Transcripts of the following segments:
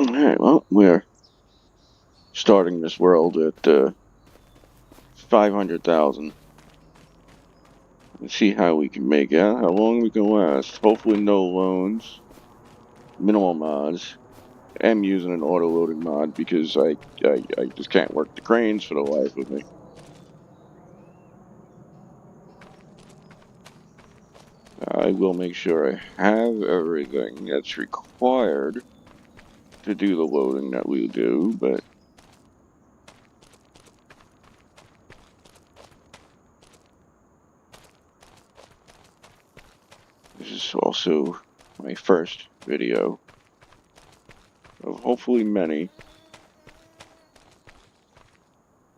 Alright, well, we're starting this world at 500,000. Let's see how we can make out, how long we can last. Hopefully no loans, minimal mods. I'm using an auto-loading mod because I just can't work the cranes for the life of me. I will make sure I have everything that's required to do the loading that we do, but this is also my first video of hopefully many.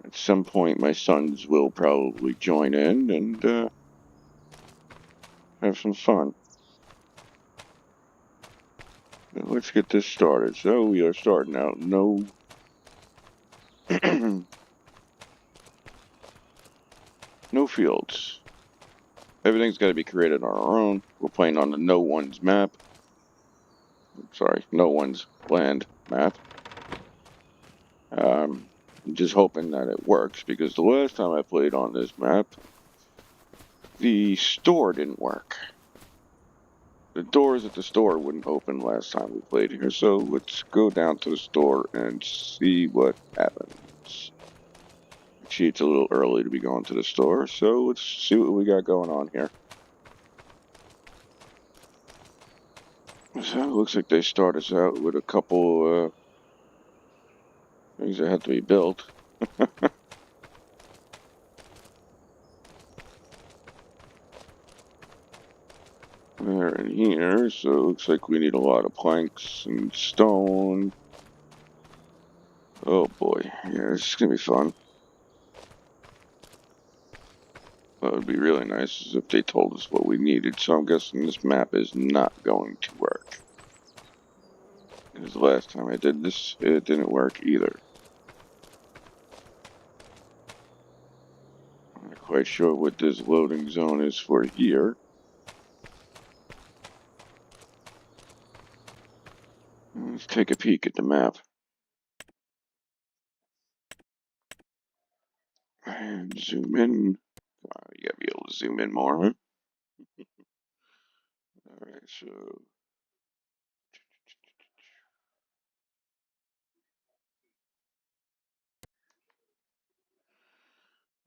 At some point, my sons will probably join in and have some fun. Now, let's get this started. So we are starting out no no fields. Everything's got to be created on our own. We're playing on the no one's map. Sorry, no one's land map. I'm just hoping that it works because the last time I played on this map, the store didn't work. The doors at the store wouldn't open last time we played here, so let's go down to the store and see what happens. Actually, it's a little early to be going to the store, so let's see what we got going on here. So it looks like they start us out with a couple things that have to be built. They're in here, so it looks like we need a lot of planks and stone. Oh boy, yeah, this is gonna be fun. What would be really nice is if they told us what we needed, so I'm guessing this map is not going to work. Because the last time I did this, it didn't work either. I'm not quite sure what this loading zone is for here. Let's take a peek at the map. And zoom in. You gotta be able to zoom in more, huh? Alright, so...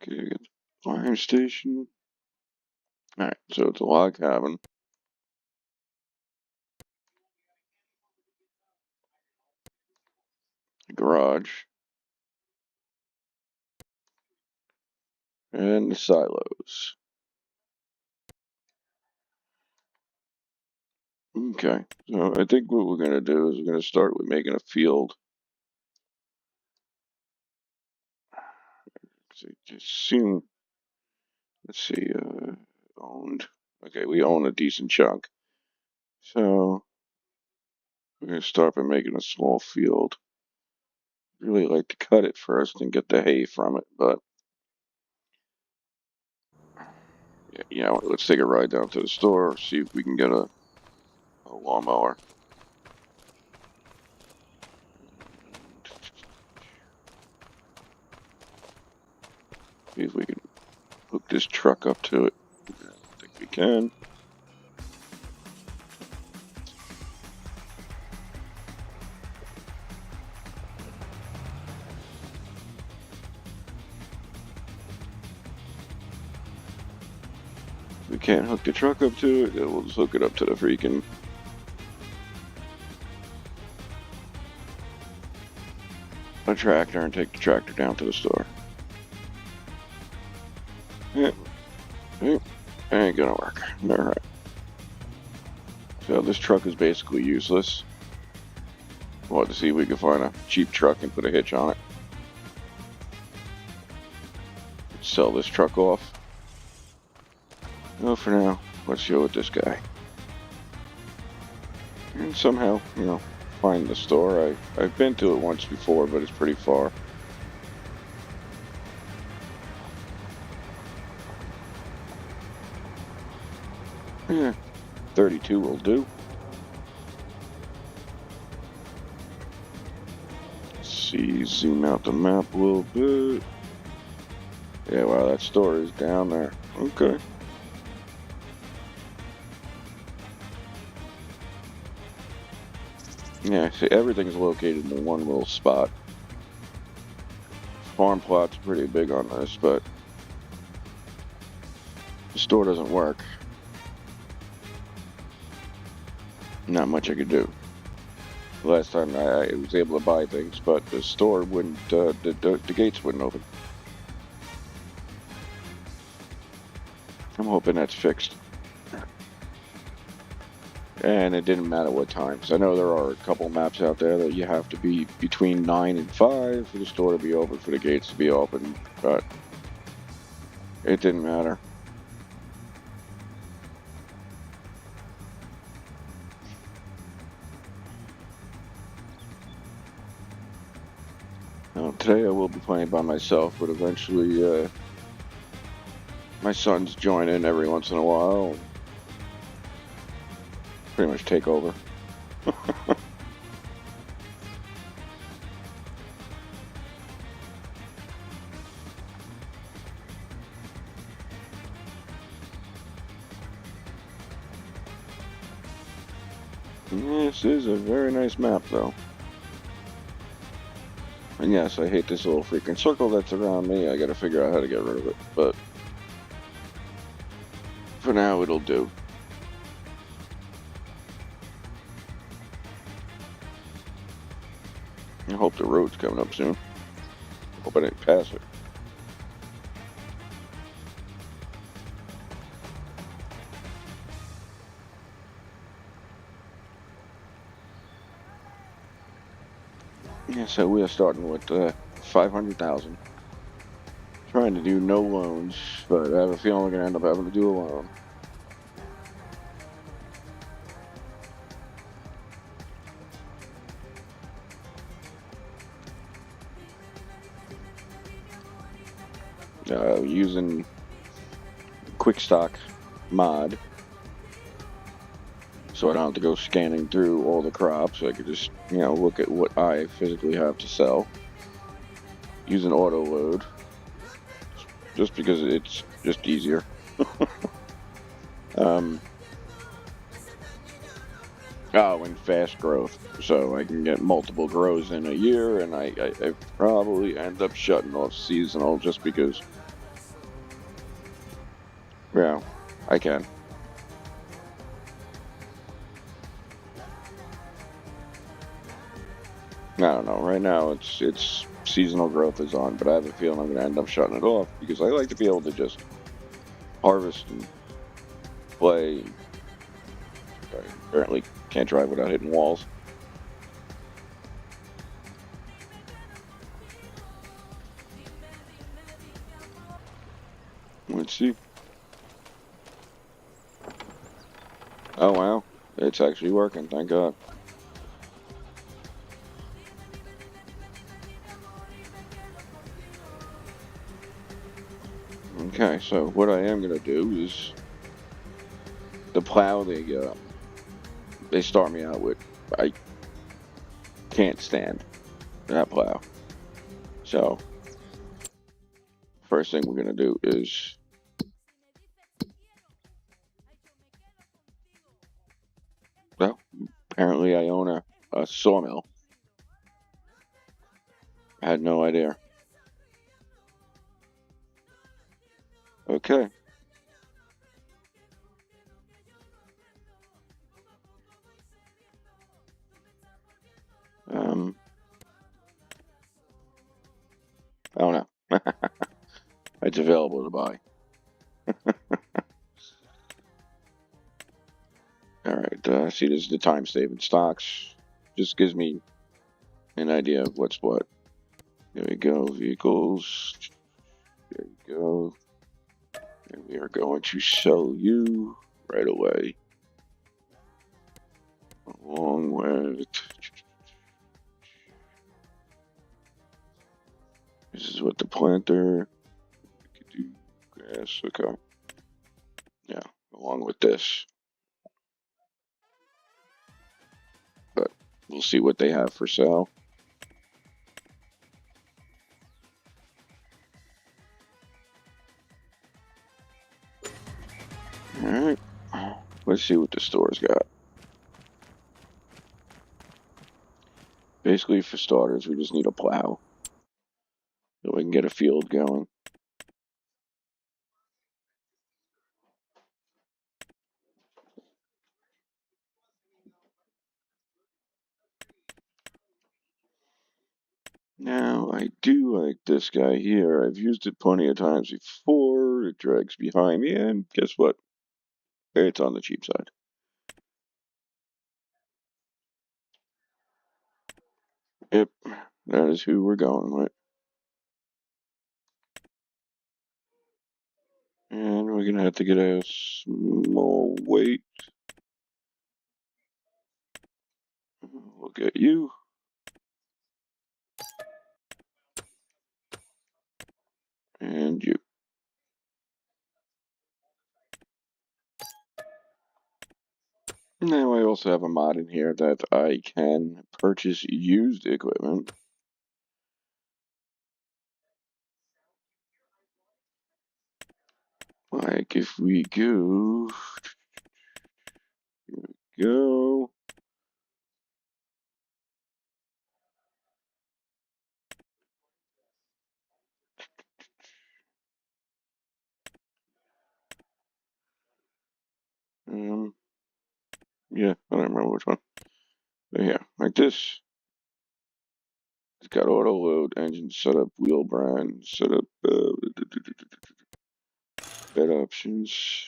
Okay, get the fire station. Alright, so it's a log cabin. A garage. And the silos. Okay, so I think what we're gonna do is we're gonna start with making a field. So assume, let's see, owned. Okay, we own a decent chunk. So we're gonna start by making a small field. Really like to cut it first and get the hay from it, but yeah, let's take a ride down to the store, see if we can get a lawnmower. See if we can hook this truck up to it. I think we can. If we can't hook the truck up to it, then we'll just hook it up to the freaking tractor and take the tractor down to the store. Yeah, ain't gonna work. Alright. So this truck is basically useless. We'll have to see if we can find a cheap truck and put a hitch on it. Sell this truck off. Well, for now, let's go with this guy. And somehow, find the store. I've been to it once before, but it's pretty far. Yeah, 32 will do. see, zoom out the map a little bit. Yeah, wow, that store is down there. Okay. Yeah, see, everything's located in one little spot. Farm plot's pretty big on this, but the store doesn't work. Not much I could do. Last time I was able to buy things, but the store wouldn't, the gates wouldn't open. I'm hoping that's fixed. And it didn't matter what times. I know there are a couple maps out there that you have to be between 9 and 5 for the store to be open, for the gates to be open, but it didn't matter. Now, today I will be playing by myself, but eventually my sons join in every once in a while and pretty much take over. This is a very nice map, though. And yes, I hate this little freaking circle that's around me. I gotta figure out how to get rid of it, but for now it'll do. I hope the road's coming up soon. Hope I didn't pass it. Yeah, so we are starting with 500,000. Trying to do no loans, but I have a feeling we're gonna end up having to do a loan. Using quick stock mod, so I don't have to go scanning through all the crops. I could just, look at what I physically have to sell. Using auto load, just because it's just easier. And fast growth, so I can get multiple grows in a year, and I probably end up shutting off seasonal just because, yeah, I can. I don't know. Right now, it's seasonal growth is on, but I have a feeling I'm going to end up shutting it off because I like to be able to just harvest and play. I apparently can't drive without hitting walls. Let's see. Oh wow, it's actually working. Thank God. Okay, so what I am gonna do is the plow they start me out with. I can't stand that plow. So first thing we're gonna do is, well, apparently I own a sawmill. I had no idea. Okay. I don't know. It's available to buy. All right. See, this is the time saving stocks. Just gives me an idea of what's what. There we go. Vehicles. There we go. And we are going to sell you right away. Along with, this is what the planter. We could do grass. Okay. Yeah. Along with this. But we'll see what they have for sale. see what the store's got. Basically, for starters, we just need a plow so we can get a field going. Now, I do like this guy here. I've used it plenty of times before. It drags behind me, and guess what? It's on the cheap side. Yep, that is who we're going with. And we're going to have to get a small weight. We'll get you. And you. Now I also have a mod in here that I can purchase used equipment. Like if we go, here we go. Yeah, I don't remember which one. But yeah, like this. It's got auto load, engine setup, wheel brand, setup, bed options.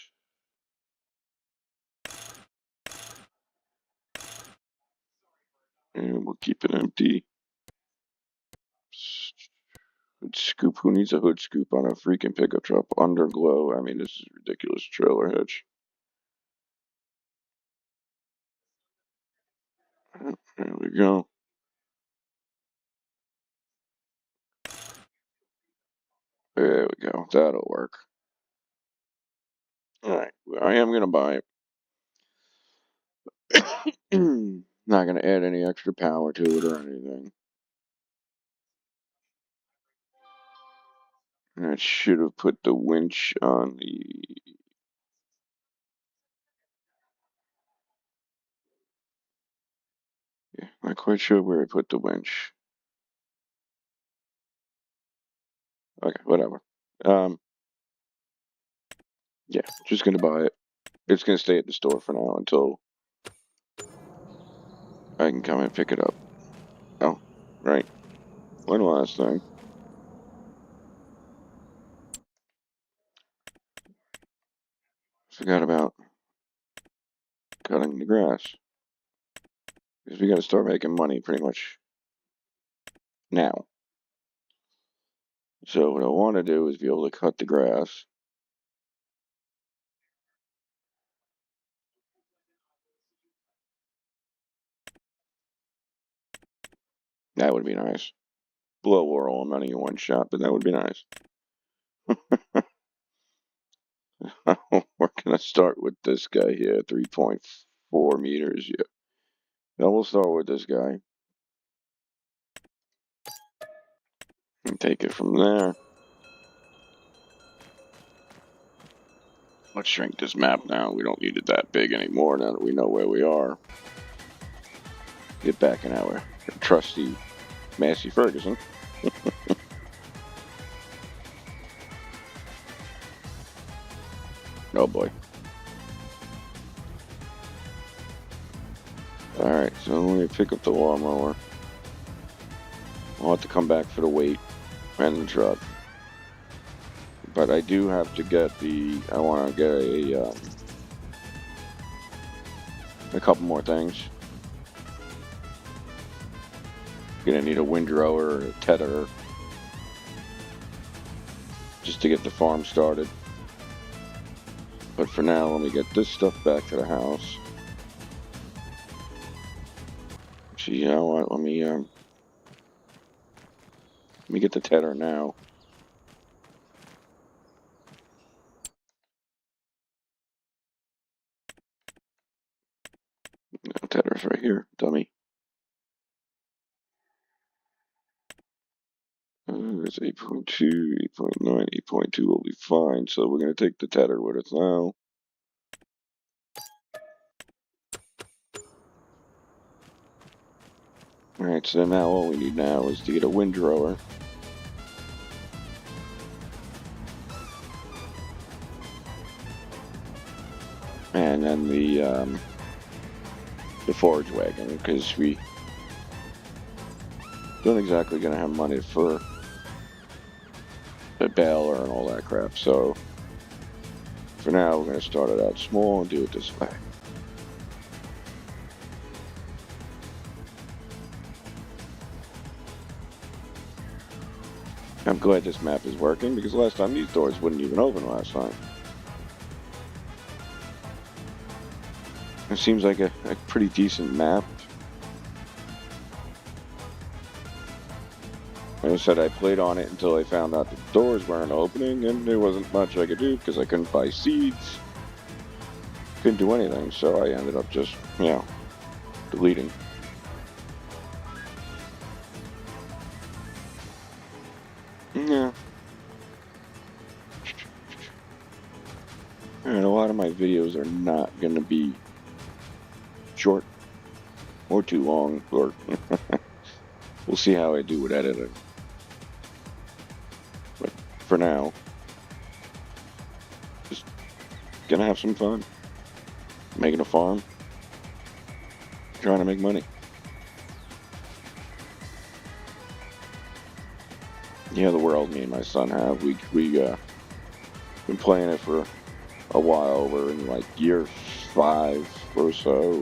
And we'll keep it empty. Hood scoop. Who needs a hood scoop on a freaking pickup truck? Underglow. I mean, this is ridiculous. Trailer hitch. There we go. There we go. That'll work. Alright. I am going to buy it. Not going to add any extra power to it or anything. I should have put the winch on the... Yeah, not quite sure where I put the winch. Okay, whatever. Yeah, just gonna buy it. It's gonna stay at the store for now until I can come and pick it up. Oh, right. One last thing. Forgot about cutting the grass. Because we gotta start making money pretty much now. So what I want to do is be able to cut the grass. That would be nice. Blow all the money in one shot, but that would be nice. We're gonna start with this guy here, 3.4 meters. Yeah. Now we'll start with this guy. And take it from there. Let's shrink this map now. We don't need it that big anymore now that we know where we are. Get back in our trusty Massey Ferguson. Oh boy. Alright, so let me pick up the lawnmower. I'll have to come back for the weight and the truck. But I do have to get I want to get a couple more things. Gonna need a windrower, a tether, just to get the farm started. But for now, let me get this stuff back to the house. See, you know what? Let me get the tether now. No, tether's right here, dummy. It's 8.2, 8.9, 8.2 will be fine. So we're gonna take the tether with us now. Alright, so now all we need now is to get a windrower. And then the forage wagon, because we don't exactly gonna have money for a baler and all that crap, so for now we're gonna start it out small and do it this way. I'm glad this map is working, because last time these doors wouldn't even open last time. It seems like a pretty decent map. Like I said, I played on it until I found out the doors weren't opening, and there wasn't much I could do because I couldn't buy seeds. Couldn't do anything, so I ended up just, deleting. Yeah. And a lot of my videos are not going to be short or too long, or we'll see how I do with editing. But for now, just gonna have some fun. Making a farm. Trying to make money. Yeah, the world me and my son have. We been playing it for a while. We're in like year 5 or so,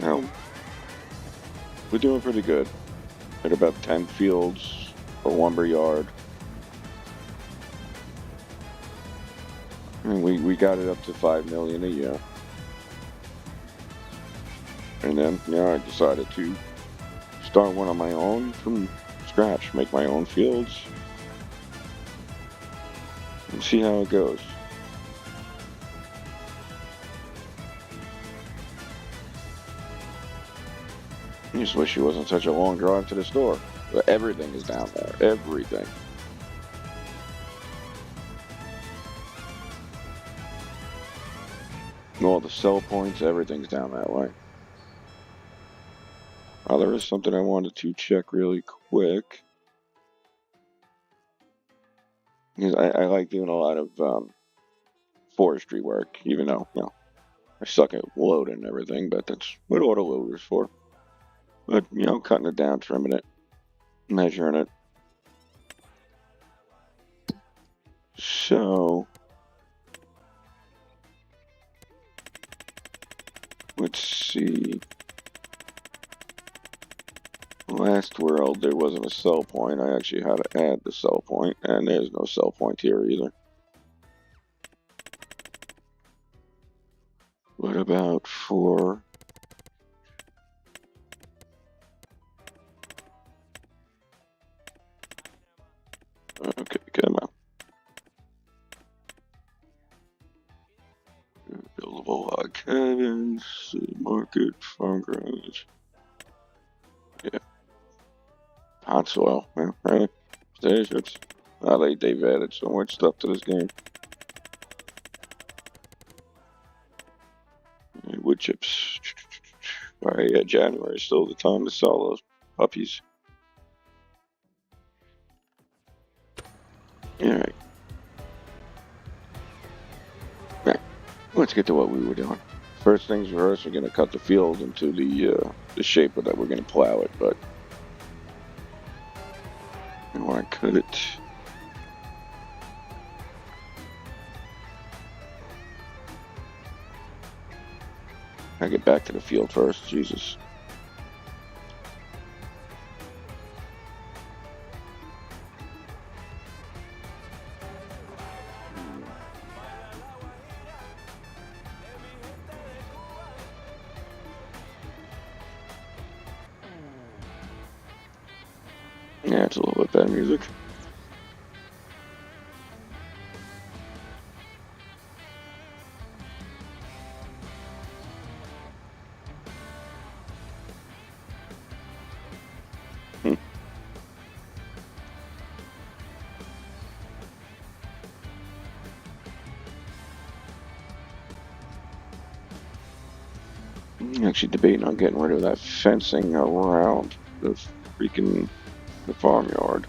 and we're doing pretty good. At about 10 fields, a lumber yard. And we got it up to 5 million a year. And then, I decided to start one on my own from scratch, make my own fields, and see how it goes. I just wish it wasn't such a long drive to the store. But everything is down there. Everything. All the sell points, everything's down that way. Oh, there is something I wanted to check really quick. Because I like doing a lot of forestry work, even though, I suck at loading and everything, but that's what autoloader's for. But, cutting it down, trimming it, measuring it. So, let's see. Last world, there wasn't a sell point. I actually had to add the sell point, and there's no sell point here either. What about for... Okay, come on. Buildable log cabins, market, farm garage. Yeah. Hot soil, right? Stations. They've added so much stuff to this game. Wood chips. Alright, yeah, January is still the time to sell those puppies. Alright. Right. Let's get to what we were doing. First things first, we're going to cut the field into the shape that we're going to plow it, but I want to cut it. I get back to the field first, Jesus. Yeah, it's a little bit better music. I'm actually debating on getting rid of that fencing around the freaking the farmyard.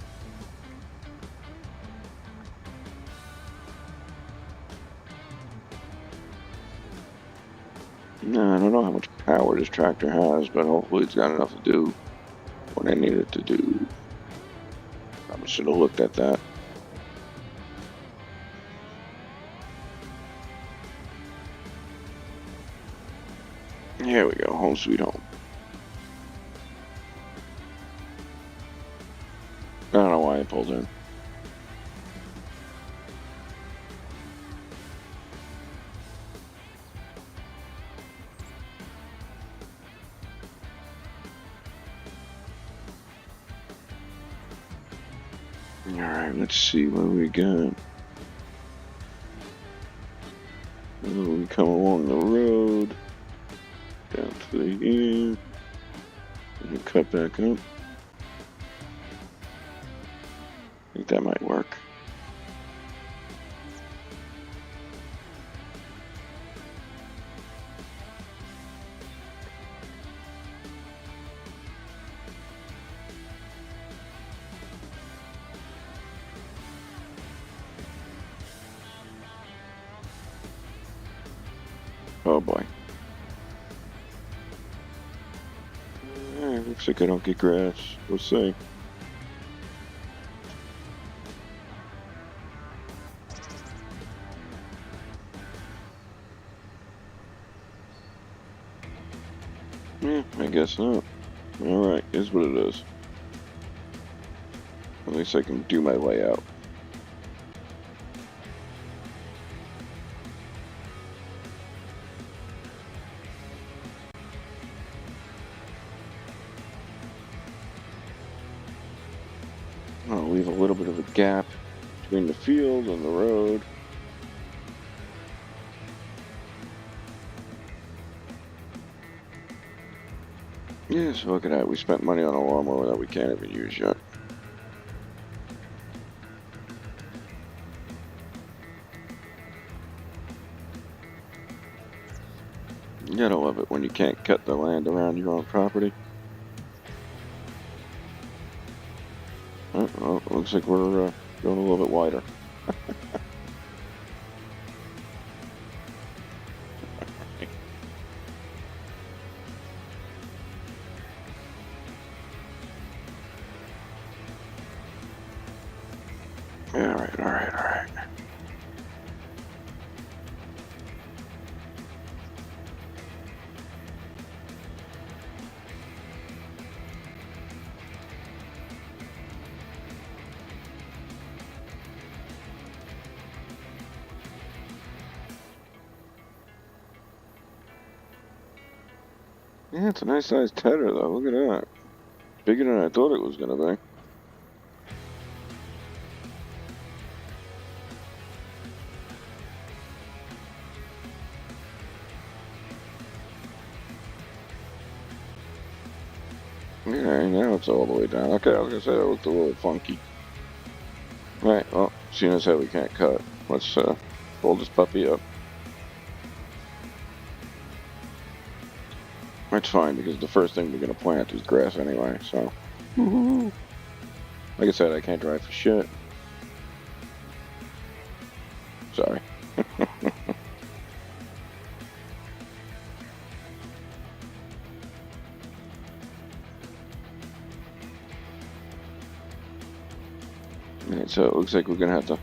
No, I don't know how much power this tractor has, but hopefully it's got enough to do what I need it to do. Probably should have looked at that. Here we go, home sweet home. I don't know why I pulled in. Alright, let's see what we got. Oh, we come along the road, down to the here, and we cut back up. I think that might work. Oh boy. Alright, looks like I don't get grass. We'll see. Yeah, I guess not. Alright, here's what it is. At least I can do my layout. I'll leave a little bit of a gap between the field and the road. Yeah, so look at that. We spent money on a lawnmower that we can't even use yet. You gotta love it when you can't cut the land around your own property. Oh, looks like we're going a little bit wider. Alright. Yeah, it's a nice sized tedder though. Look at that. Bigger than I thought it was gonna be. Yeah, now it's all the way down. Okay, I was gonna say that looked a little funky. Right, well, seeing as how we can't cut, let's pull this puppy up. That's fine because the first thing we're gonna plant is grass anyway, so. Woo-hoo. Like I said, I can't drive for shit. Sorry. Alright, so it looks like we're gonna have to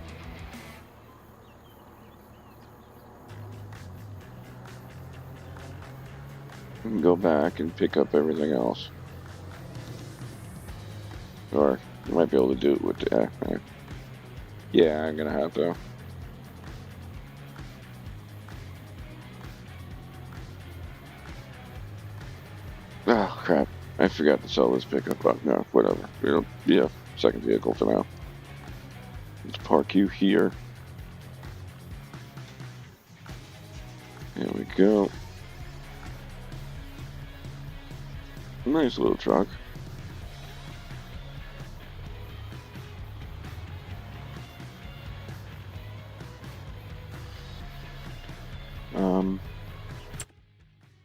go back and pick up everything else. Or you might be able to do it with the yeah, I'm gonna have to. Oh crap. I forgot to sell this pickup, but no, whatever. It'll be a second vehicle for now. Let's park you here. There we go. Nice little truck.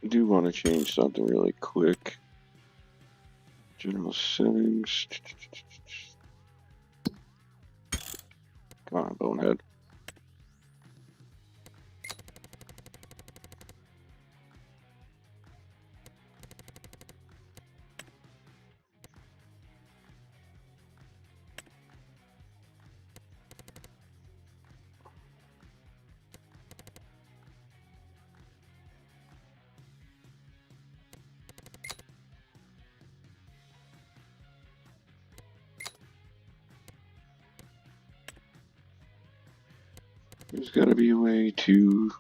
I do want to change something really quick. General settings. Come on, bonehead. There's got to be a way to...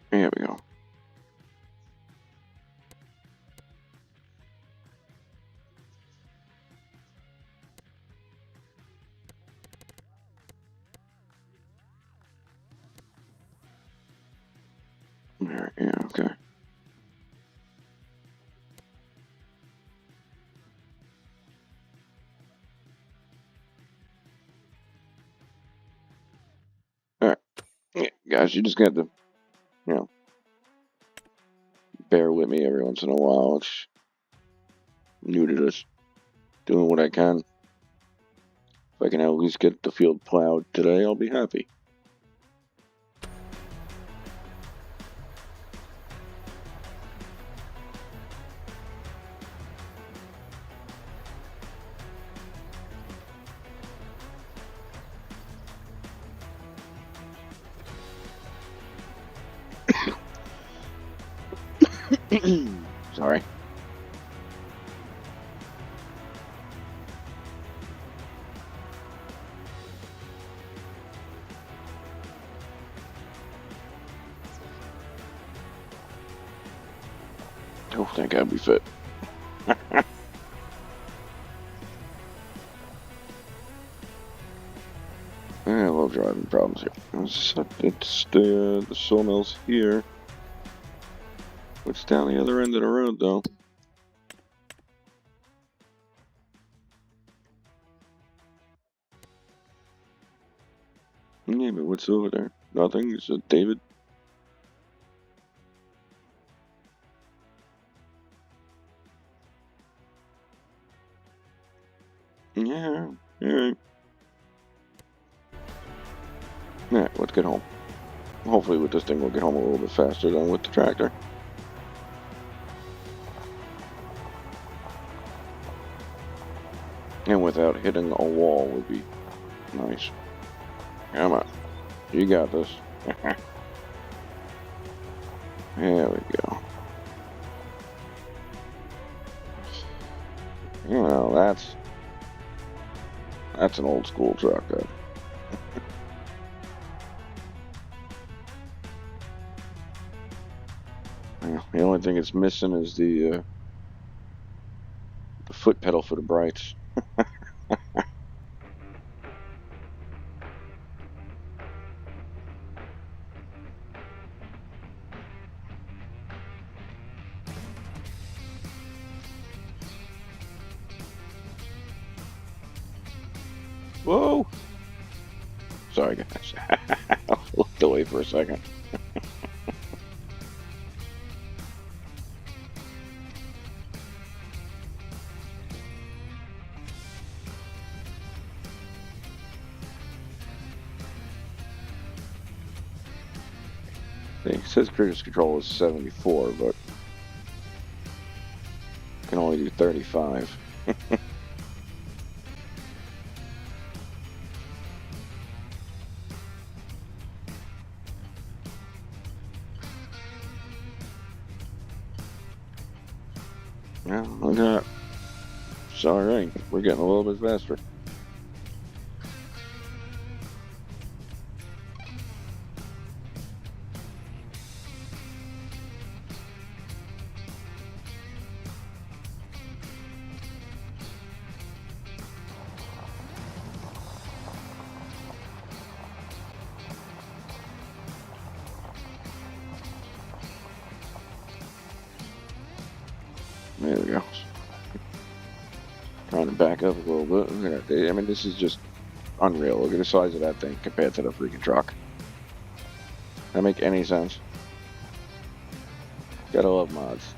There we go. There, yeah, okay. Alright. Yeah, guys, you just got to, you know, bear with me every once in a while. It's new to this. Doing what I can. If I can at least get the field plowed today, I'll be happy. Sorry. Oh, thank God we fit. I love driving problems here. It's the sawmill's here. It's down the other end of the road, though. Yeah, but what's over there? Nothing? Is it David? Yeah, alright. Alright, let's get home. Hopefully with this thing we'll get home a little bit faster than with the tractor. And without hitting a wall would be nice. Come on. You got this. There we go. You know, that's an old school truck, though. The only thing it's missing is the foot pedal for the brights. Whoa! Sorry, guys. I looked away for a second. It says cruise control is 74, but can only do 35. Yeah, look at that. It's alright. We're getting a little bit faster. There we go. Trying to back up a little bit. I mean, this is just unreal. Look at the size of that thing compared to the freaking truck. That make any sense? Gotta love mods.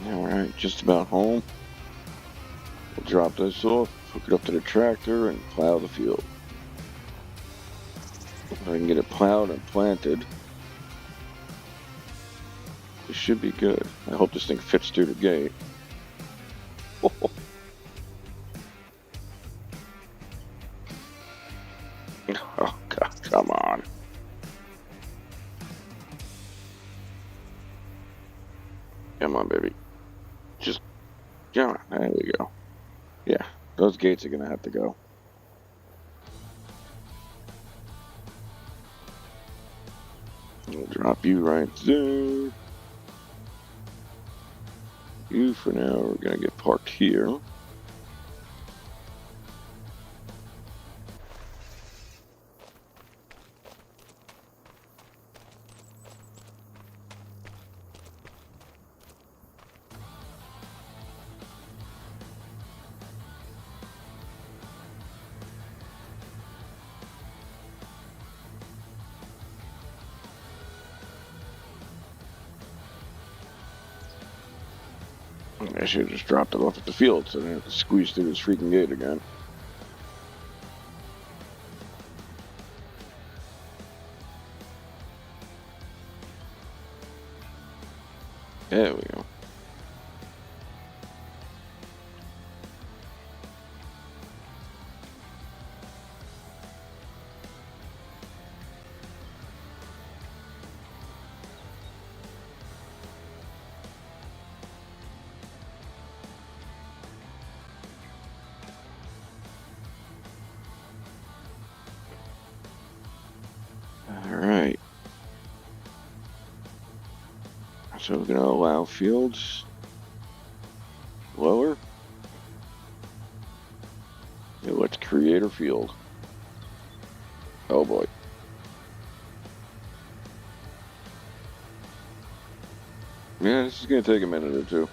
Alright, just about home. We'll drop this off, hook it up to the tractor, and plow the field. If I can get it plowed and planted, it should be good. I hope this thing fits through the gate. Oh, God, come on. Come on, baby. Just, come on. There we go. Yeah, those gates are going to have to go. We'll drop you right there. You, for now, are going to get parked here. I should have just dropped it off at the field so I didn't have to squeeze through this freaking gate again. There we go. Alright. So we're going to allow fields lower. Yeah, let's create a field. Oh boy. Yeah, this is going to take a minute or two.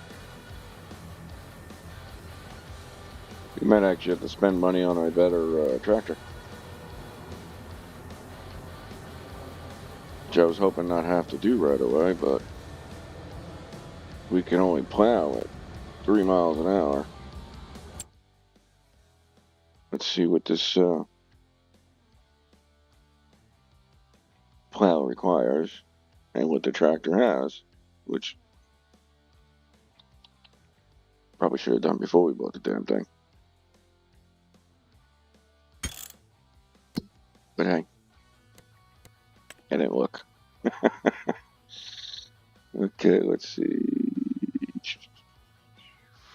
We might actually have to spend money on a better tractor. Which I was hoping not have to do right away, but we can only plow at 3 miles an hour. Let's see what this plow requires and what the tractor has, which probably should have done before we bought the damn thing. But hey, I didn't look. Okay, let's see.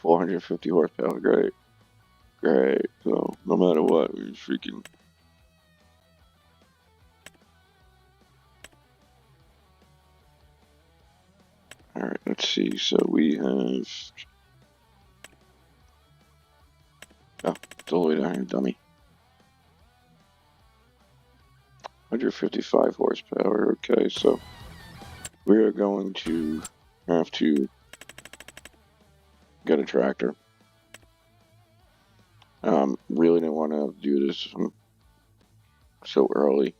450 horsepower, great. Great. So, no matter what, we freaking... Alright, let's see. So we have... Oh, it's all the way down here, dummy. 155 horsepower, okay, so we are going to have to get a tractor. Really didn't want to do this so early.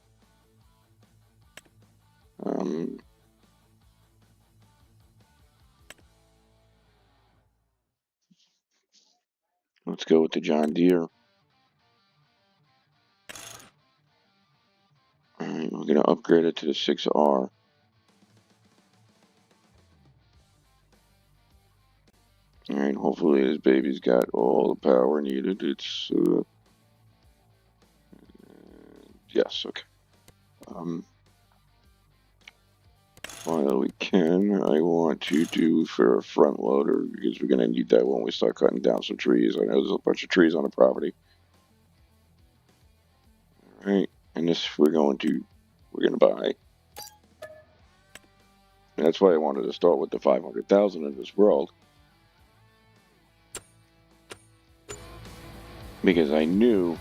Let's go with the John Deere. Alright, we're going to upgrade it to the 6R. Alright, hopefully this baby's got all the power needed. It's Yes, okay. While we can, I want to do for a front loader because we're going to need that when we start cutting down some trees. I know there's a bunch of trees on the property. All right, and this we're going to buy. And that's why I wanted to start with the 500,000 in this world, because I knew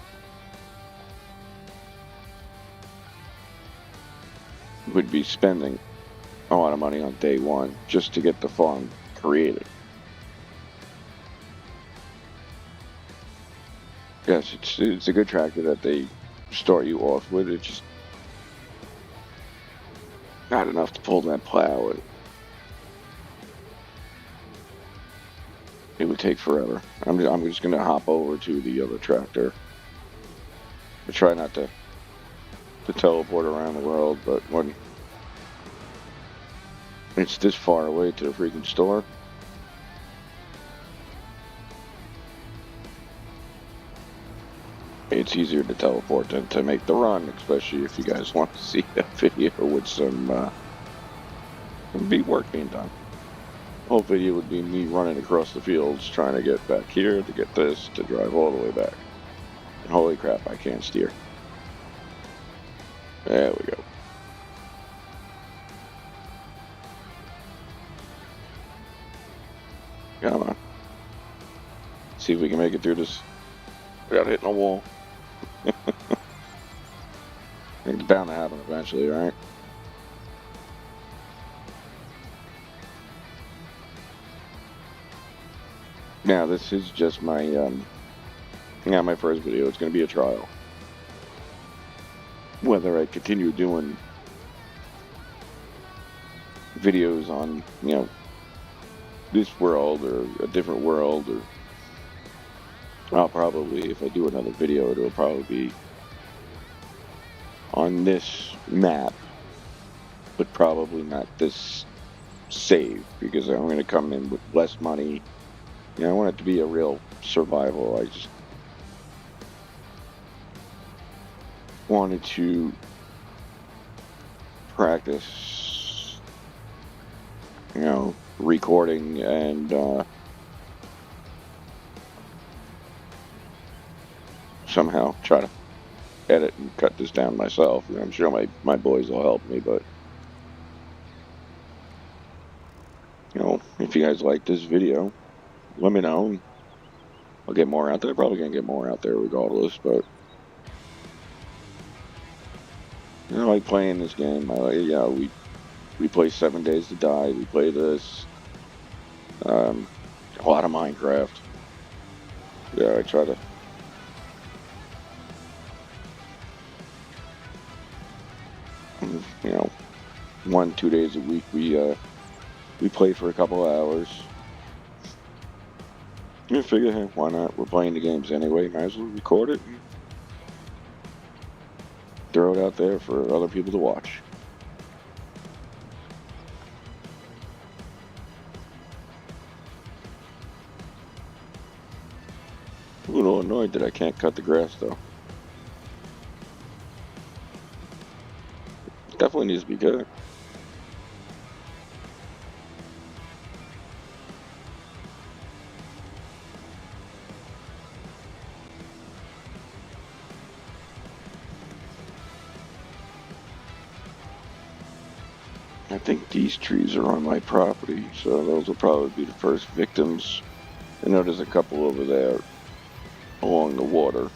we'd be spending a lot of money on day one just to get the farm created. Yes, it's a good tractor that they start you off with. It's just not enough to pull that plow. It would take forever. I'm just gonna hop over to the other tractor. I try not to teleport around the world, but when it's this far away to the freaking store, it's easier to teleport than to make the run, especially if you guys want to see a video with some work being done. The whole video would be me running across the fields trying to get back here to get this to drive all the way back. And holy crap, I can't steer. There we go. Come on. See if we can make it through this without hitting a wall. It's bound to happen eventually, right? Now, this is just my, my first video. It's going to be a trial. Whether I continue doing videos on, this world or a different world, or I'll probably, if I do another video, it'll probably be on this map, but probably not this save, because I'm going to come in with less money. I want it to be a real survival. I just wanted to practice, recording and somehow try to edit and cut this down myself. I'm sure my boys will help me, but if you guys like this video, let me know. I'll get more out there. Probably gonna get more out there regardless, but I like playing this game. I like, we play 7 Days to Die. We play this, a lot of Minecraft. Yeah, I try to. 1-2 days a week we play for a couple of hours. I figure, hey, why not? We're playing the games anyway. Might as well record it and throw it out there for other people to watch. I'm a little annoyed that I can't cut the grass, though. It definitely needs to be cut. I think these trees are on my property, so those will probably be the first victims. I know there's a couple over there along the water.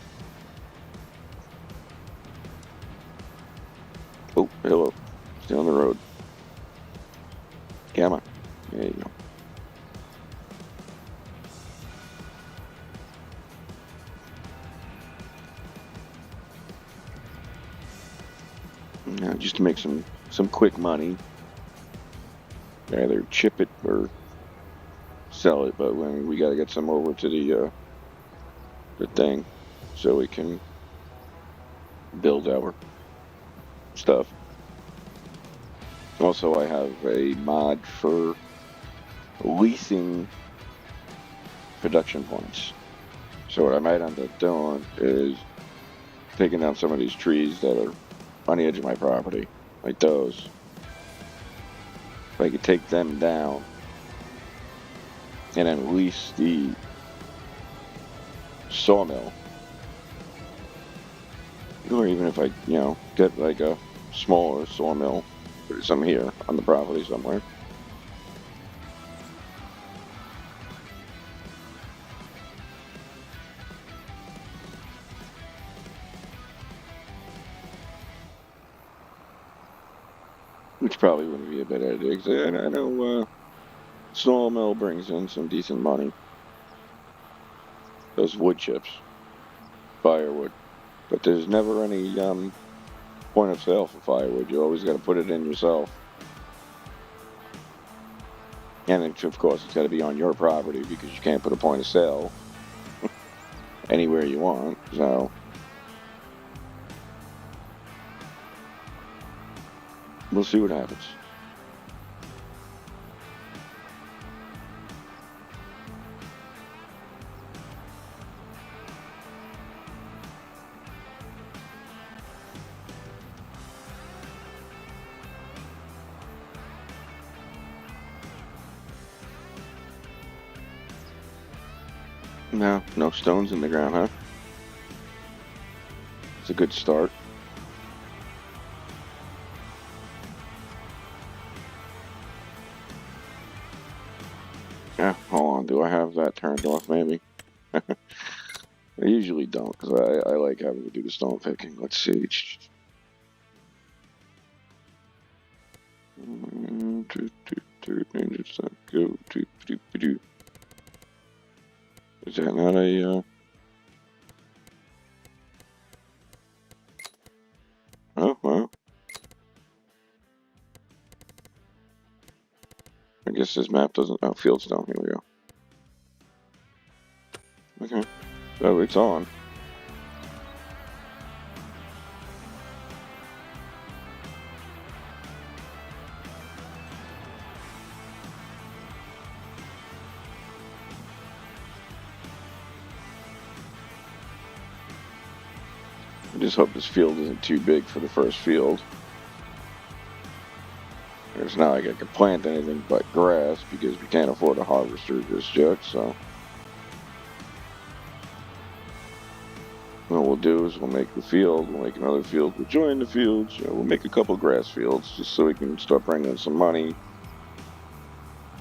Oh, hello. Stay on the road. Come on. There you go. Now, just to make some quick money. Either chip it or sell it, but we got to get some over to the thing so we can build our stuff. Also, I have a mod for leasing production points. So what I might end up doing is taking down some of these trees that are on the edge of my property, like those. If I could take them down and then release the sawmill, or even if I, get like a smaller sawmill, put some here on the property somewhere. Which probably wouldn't be a bad idea, because I know sawmill brings in some decent money. Those wood chips, firewood. But there's never any point of sale for firewood. You always got to put it in yourself. And of course, it's got to be on your property because you can't put a point of sale anywhere you want. So we'll see what happens. No stones in the ground, huh? It's a good start. Yeah, hold on. Do I have that turned off, maybe? I usually don't, because I like having to do the stone picking. Let's see. Is that not a... Oh, well. I guess this map doesn't... Oh, fields don't. Here we go. Okay. So it's on. I just hope this field isn't too big for the first field. It's not like I can plant anything but grass because we can't afford a harvester just yet, so... What we'll do is we'll make the field, we'll make another field, we'll join the fields, we'll make a couple grass fields just so we can start bringing in some money.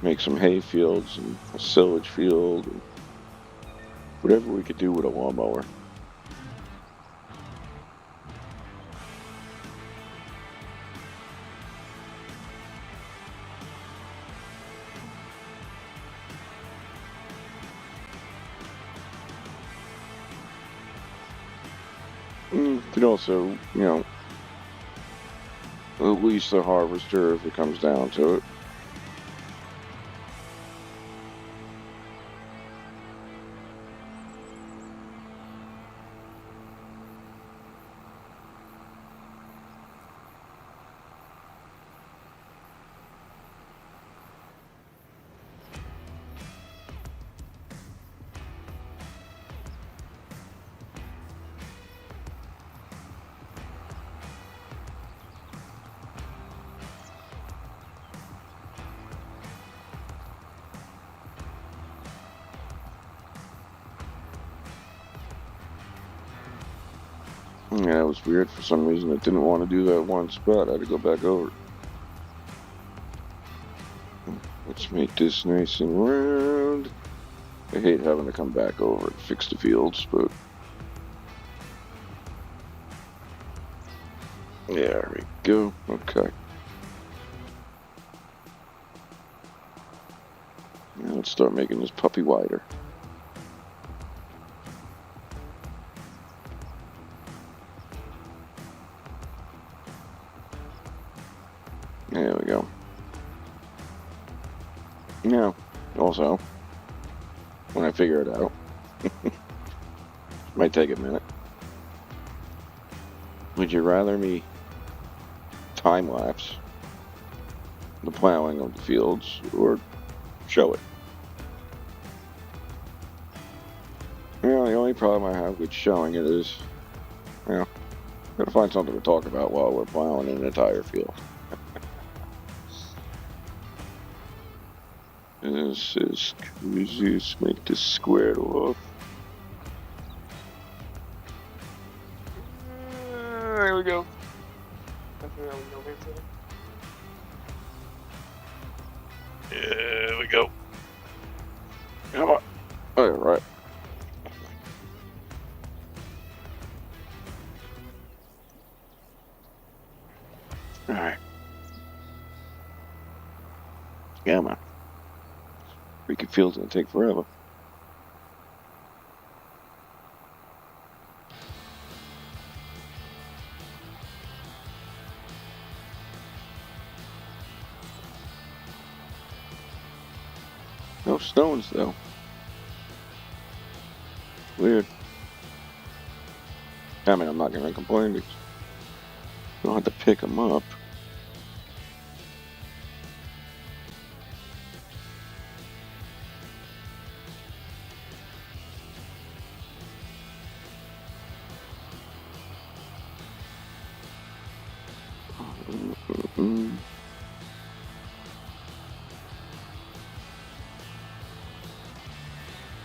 Make some hay fields and a silage field, and whatever we could do with a lawnmower. Could also, at least the harvester if it comes down to it. Yeah, it was weird. For some reason, I didn't want to do that one spot. I had to go back over. Let's make this nice and round. I hate having to come back over and fix the fields, but... Yeah, there we go. Okay. Now let's start making this puppy wider. There we go. Now, also, when I figure it out, might take a minute. Would you rather me time-lapse the plowing of the fields or show it? The only problem I have with showing it is You know, gotta find something to talk about while we're plowing an entire field. This is crazy. Let's make this squared off. There we go. There we go. Come on. All right. All right. Come on. Freaking field's gonna take forever. No stones though. Weird. I mean, I'm not gonna complain because you don't have to pick them up.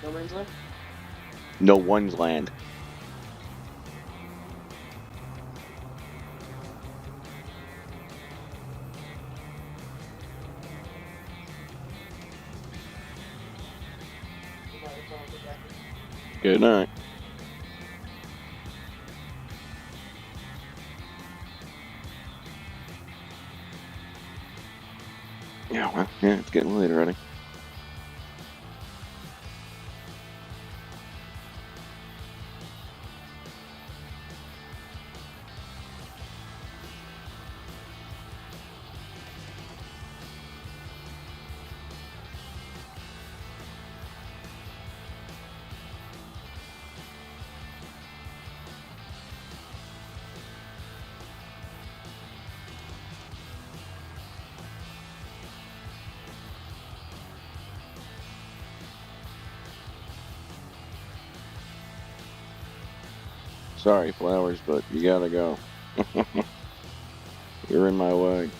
No man's land? No one's land. Good night. Yeah, well, yeah, it's getting late already. Sorry, flowers, but you gotta go. You're in my way.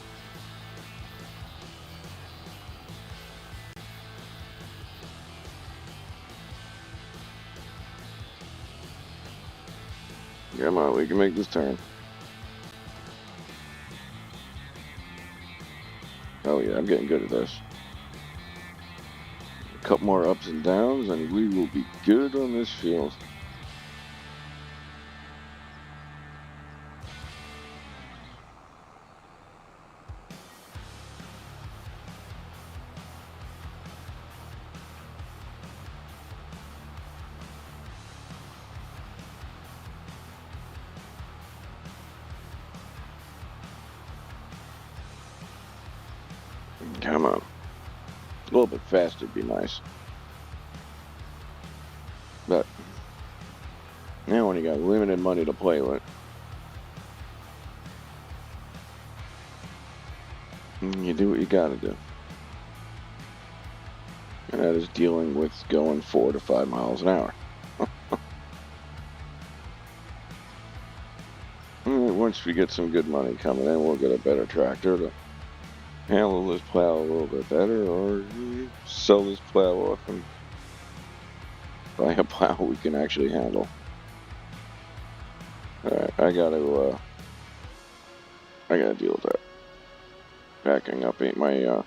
Come on, we can make this turn. Oh yeah, I'm getting good at this. A couple more ups and downs, and we will be good on this field. Come on. A little bit faster would be nice. But now when you got limited money to play with, you do what you gotta do. And that is dealing with going 4 to 5 miles an hour. Once we get some good money coming in, we'll get a better tractor to handle this plow a little bit better, or sell this plow off and buy a plow we can actually handle. Alright, I gotta deal with that. Backing up ain't my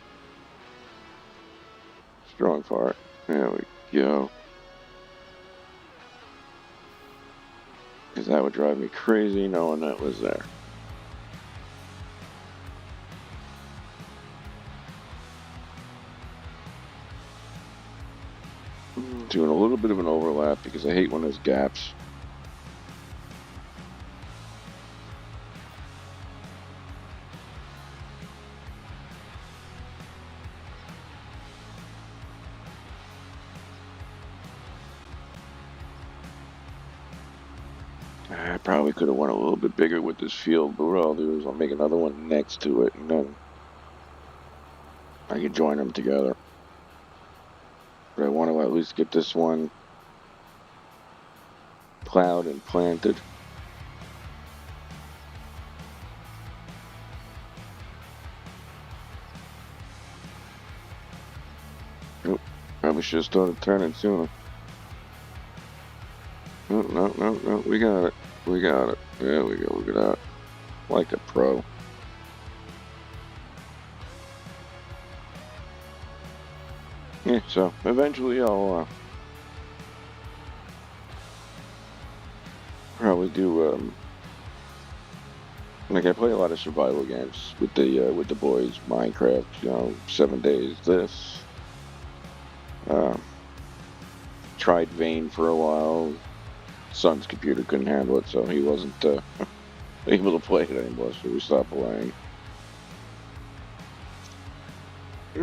strong part. There we go. Because that would drive me crazy knowing that was there. Doing a little bit of an overlap because I hate when there's gaps. I probably could have went a little bit bigger with this field, but what I'll do is I'll make another one next to it, and then I can join them together. But I want to at least get this one plowed and planted. Probably should have started turning sooner. No, no, no, no. We got it. We got it. There we go. Look at that. Like a pro. Yeah, so eventually I'll probably do like I play a lot of survival games with the boys. Minecraft, 7 days. This tried Vane for a while. Son's computer couldn't handle it, so he wasn't able to play it anymore. So we stopped playing.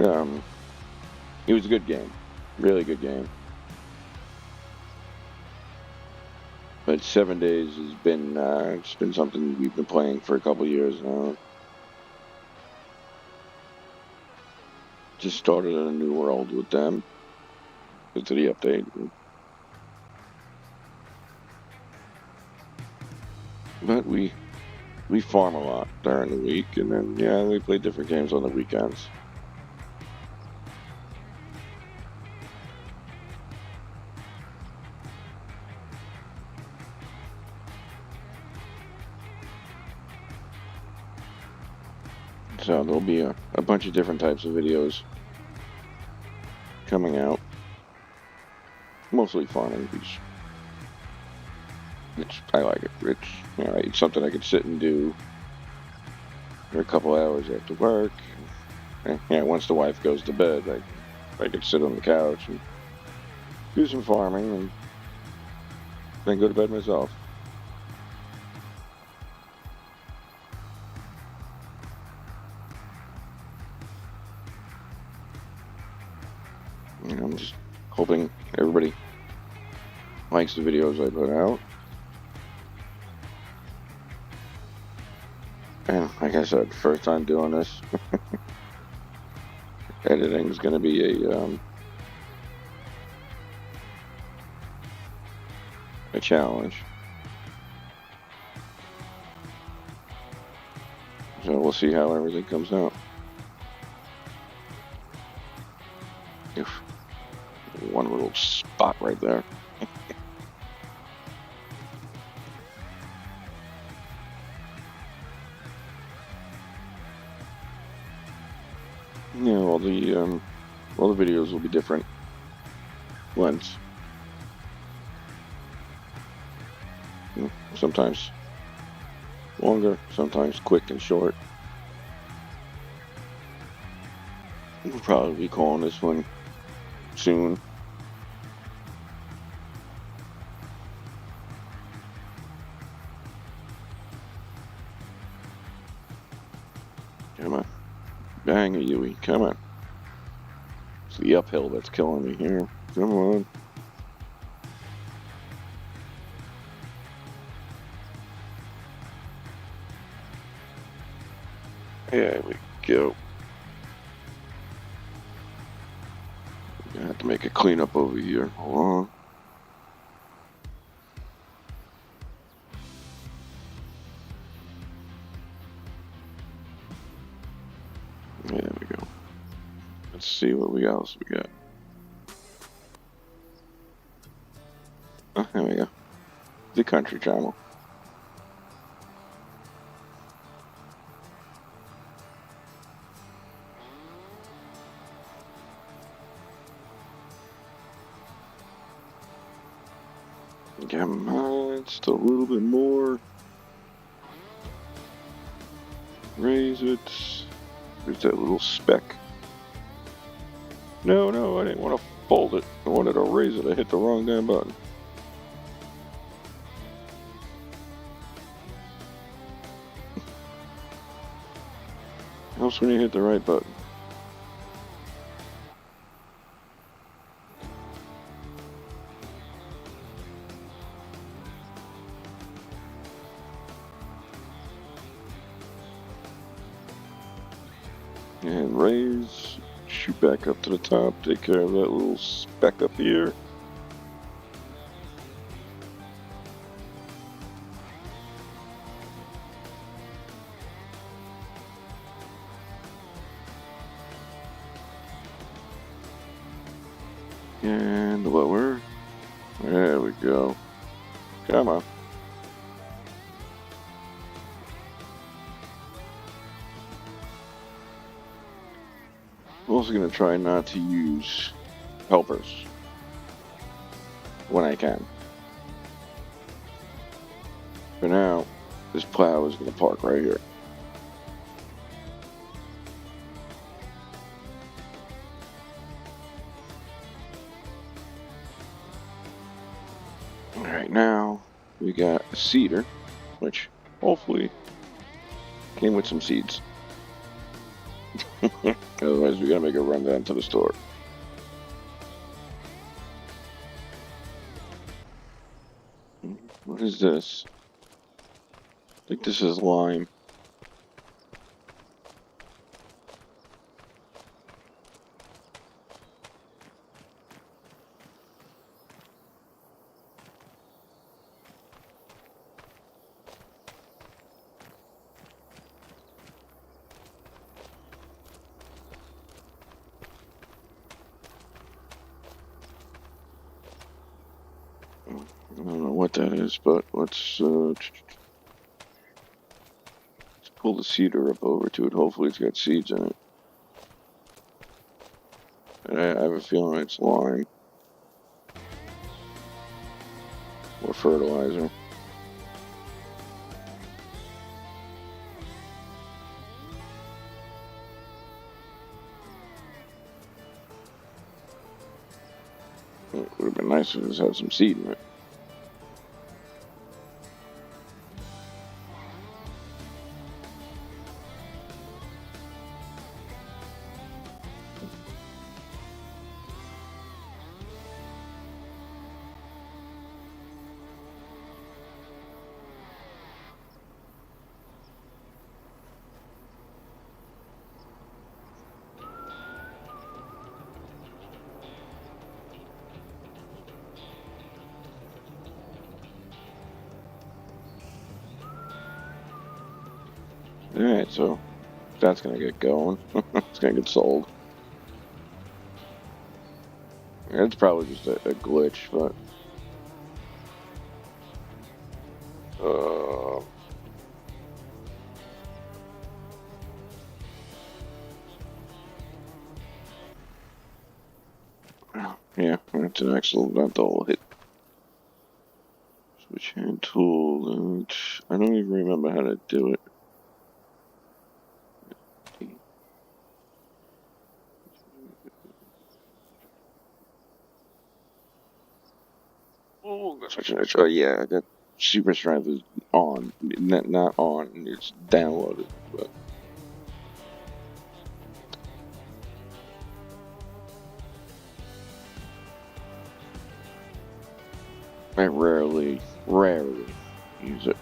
Um, it was a good game, really good game. But 7 days has been it's been something we've been playing for a couple years now. Just started a new world with them into the update. But we farm a lot during the week, and then we play different games on the weekends. So there'll be a bunch of different types of videos coming out, mostly farming, which I like it. It's something I could sit and do for a couple hours after work. And once the wife goes to bed, I could sit on the couch and do some farming and then go to bed myself. I'm just hoping everybody likes the videos I put out. And like I said, first time doing this. Editing is going to be a challenge. So we'll see how everything comes out. One little spot right there. Yeah, all the videos will be different lengths. Sometimes longer, sometimes quick and short. We'll probably be calling this one soon. Come on. Bang a Yui. Come on. It's the uphill that's killing me here. Come on. There we go. I have to make a cleanup over here. Hold on. There we go. Let's see what else we got. Oh, there we go. The country channel. Come on, just a little bit more. Raise it. There's that little speck. No, I didn't want to fold it. I wanted to raise it. I hit the wrong damn button. Helps when you hit the right button. And raise, shoot back up to the top, take care of that little speck up here. And lower. There we go. Come on. I'm also going to try not to use helpers when I can. For now, this plow is going to park right here. Alright, now we got a seeder, which hopefully came with some seeds. Otherwise, we gotta make a run down to the store. What is this? I think this is lime. I don't know what that is, but let's pull the seeder up over to it. Hopefully it's got seeds in it. And I have a feeling it's lime. Or fertilizer. It would have been nice if this had some seed in it. Alright, so that's gonna get going. It's gonna get sold. It's probably just a glitch, but yeah, that's an accidental hit. Switch hand tool, and I don't even remember how to do it. Oh, yeah, that super strength is on, not on. It's downloaded, but I rarely use it.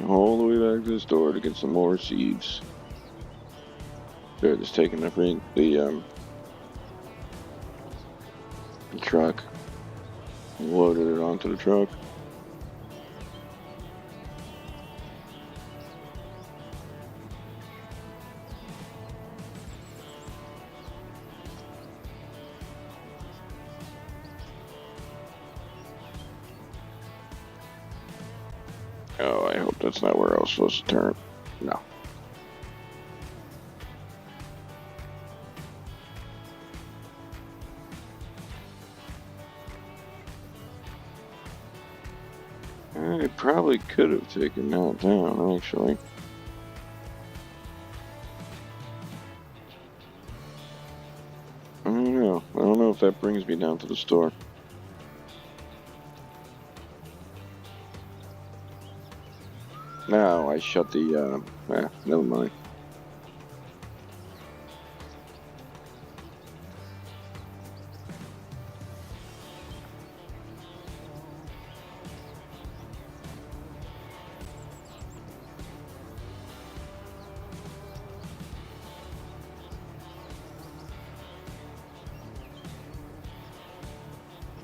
All the way back to the store to get some more seeds. They're just taking the truck, loaded it onto the truck. Oh, I hope that's not where I was supposed to turn. No. I probably could have taken that down, actually. I don't know. I don't know if that brings me down to the store. No, I shut the, never mind.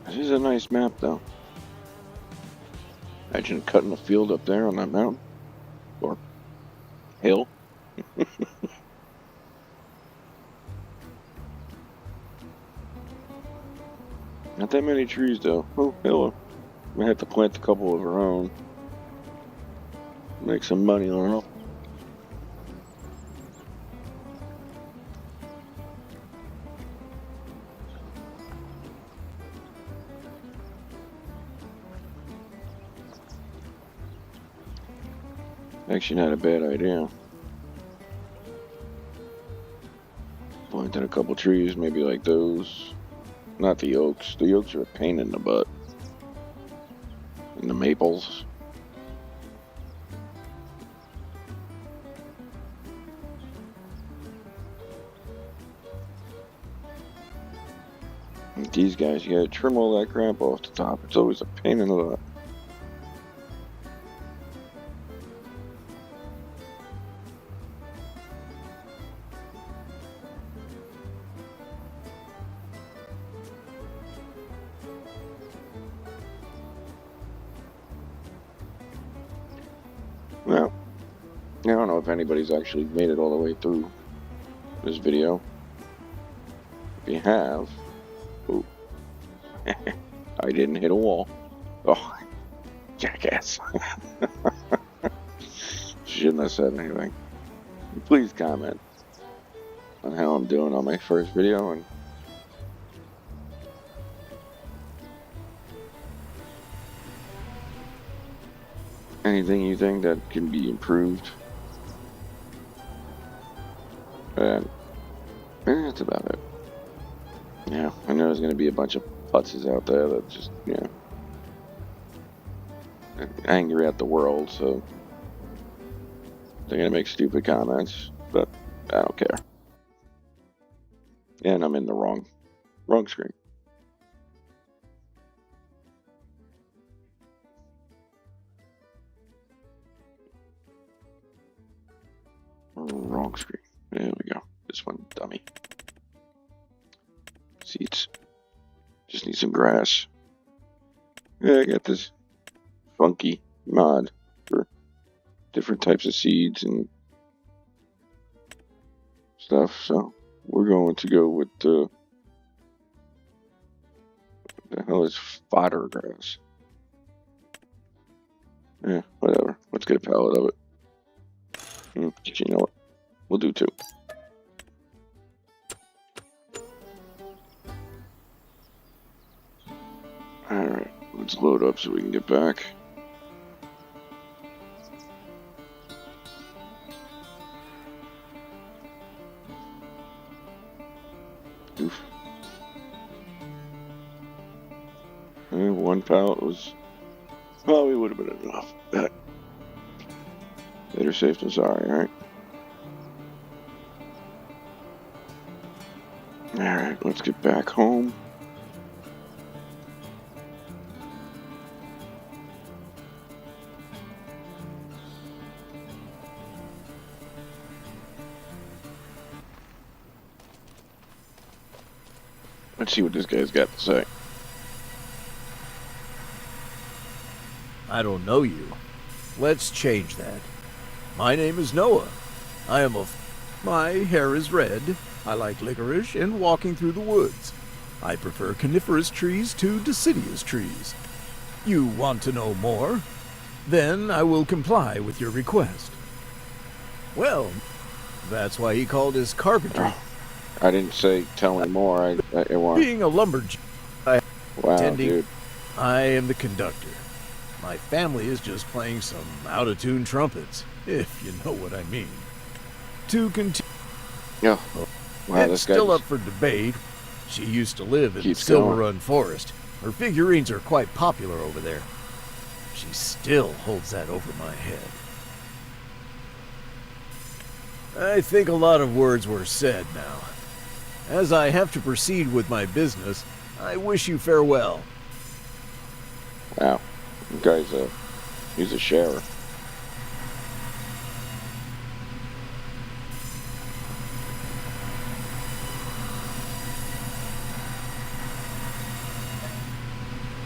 This is a nice map, though. Imagine cutting a field up there on that mountain. Or hill. Not that many trees, though. Oh, hill. We have to plant a couple of our own. Make some money on them. Actually, not a bad idea. Planted a couple trees, maybe like those. Not the oaks. The oaks are a pain in the butt. And the maples. And these guys, you gotta trim all that crap off the top. It's always a pain in the butt. Well, I don't know if anybody's actually made it all the way through this video. If you have, ooh, I didn't hit a wall. Oh, jackass. Shouldn't have said anything. Please comment on how I'm doing on my first video and anything you think that can be improved. And that's about it. Yeah, I know there's going to be a bunch of putzes out there that just, angry at the world, so they're going to make stupid comments, but I don't care. And I'm in the wrong screen. Wrong screen. There we go. This one, dummy. Seeds. Just need some grass. Yeah, I got this funky mod for different types of seeds and stuff, so we're going to go with the hell is fodder grass. Yeah, whatever. Let's get a pallet of it. You know what? We'll do two. Alright, let's load up so we can get back. Oof. One pallet was probably would have been enough, but better safe than sorry, right? Alright, let's get back home. Let's see what this guy's got to say. I don't know you. Let's change that. My name is Noah. I am My hair is red. I like licorice and walking through the woods. I prefer coniferous trees to deciduous trees. You want to know more? Then I will comply with your request. Well, that's why he called his carpentry. I didn't say tell me more. I want. Being a lumberjack, Wow, dude. I am the conductor. My family is just playing some out-of-tune trumpets, if you know what I mean. To continue. Yeah. Wow, It's this guy still up for debate. She used to live in keeps Silver going. Run Forest. Her figurines are quite popular over there. She still holds that over my head. I think a lot of words were said now. As I have to proceed with my business, I wish you farewell. Wow. The guy's he's a sharer.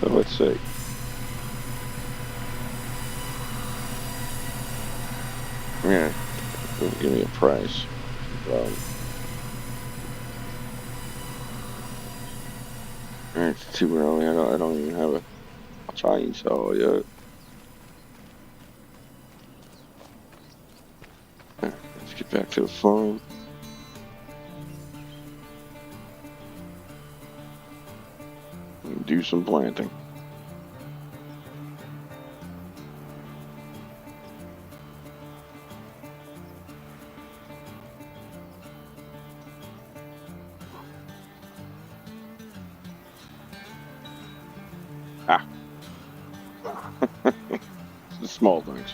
So let's see. Yeah, give me a price. It's too early. I don't even have a chainsaw yet. Let's get back to the farm. And do some planting. Ah, the small things.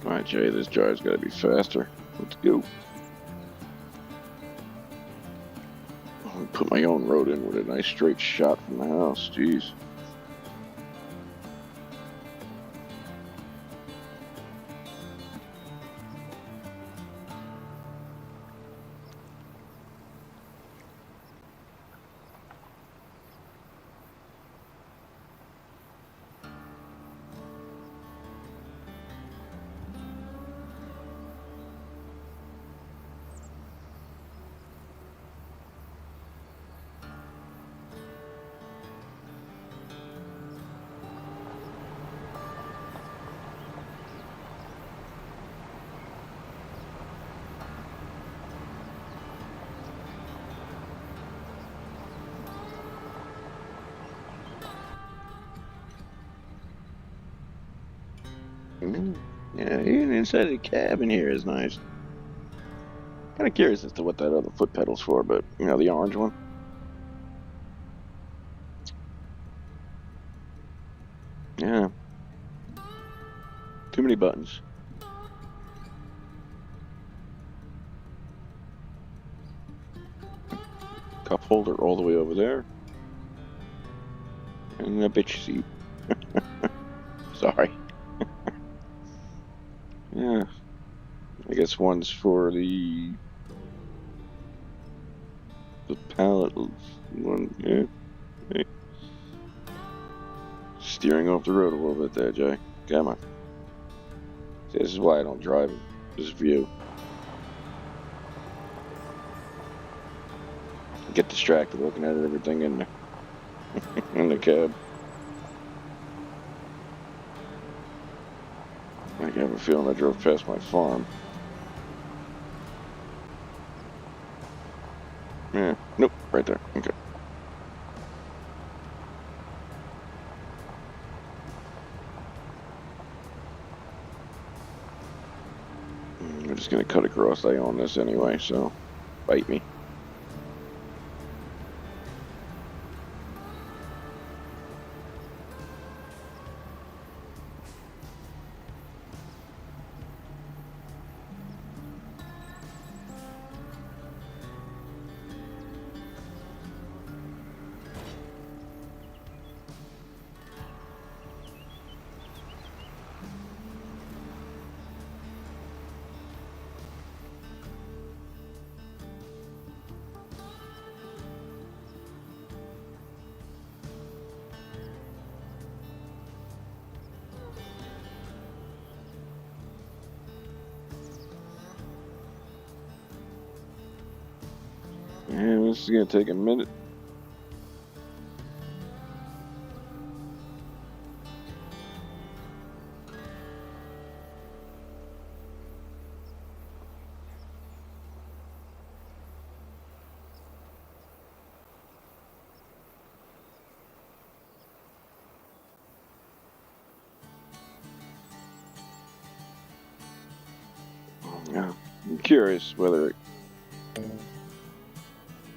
All right, Jay, this jar's got to be faster. Let's go. Put my own road in with a nice straight shot from the house. Jeez. Yeah, even inside the cabin here is nice. Kind of curious as to what that other foot pedal's for, but the orange one. Yeah, too many buttons. Cup holder all the way over there, and a bitch seat. Sorry. Yeah, I guess one's for the pallet one. Yeah, hey. Steering off the road a little bit there, Jay. Come on. See, this is why I don't drive this view. I get distracted looking at everything in the cab. I have a feeling I drove past my farm. Yeah, nope, right there. Okay. I'm just gonna cut across. I own this anyway, so bite me. Yeah, this is gonna take a minute. Yeah, I'm curious whether it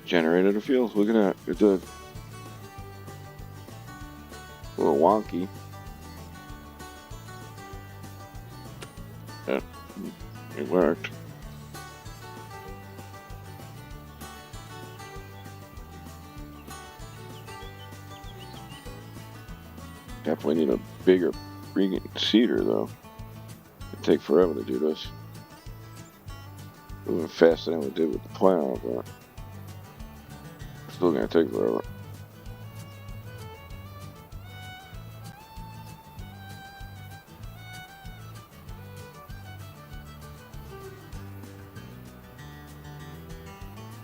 generated a field. Look at that. It did. A little wonky. Yeah, it worked. Definitely need a bigger freaking seeder, though. It'd take forever to do this. Moving faster than we did with the plow, but it's still gonna take forever.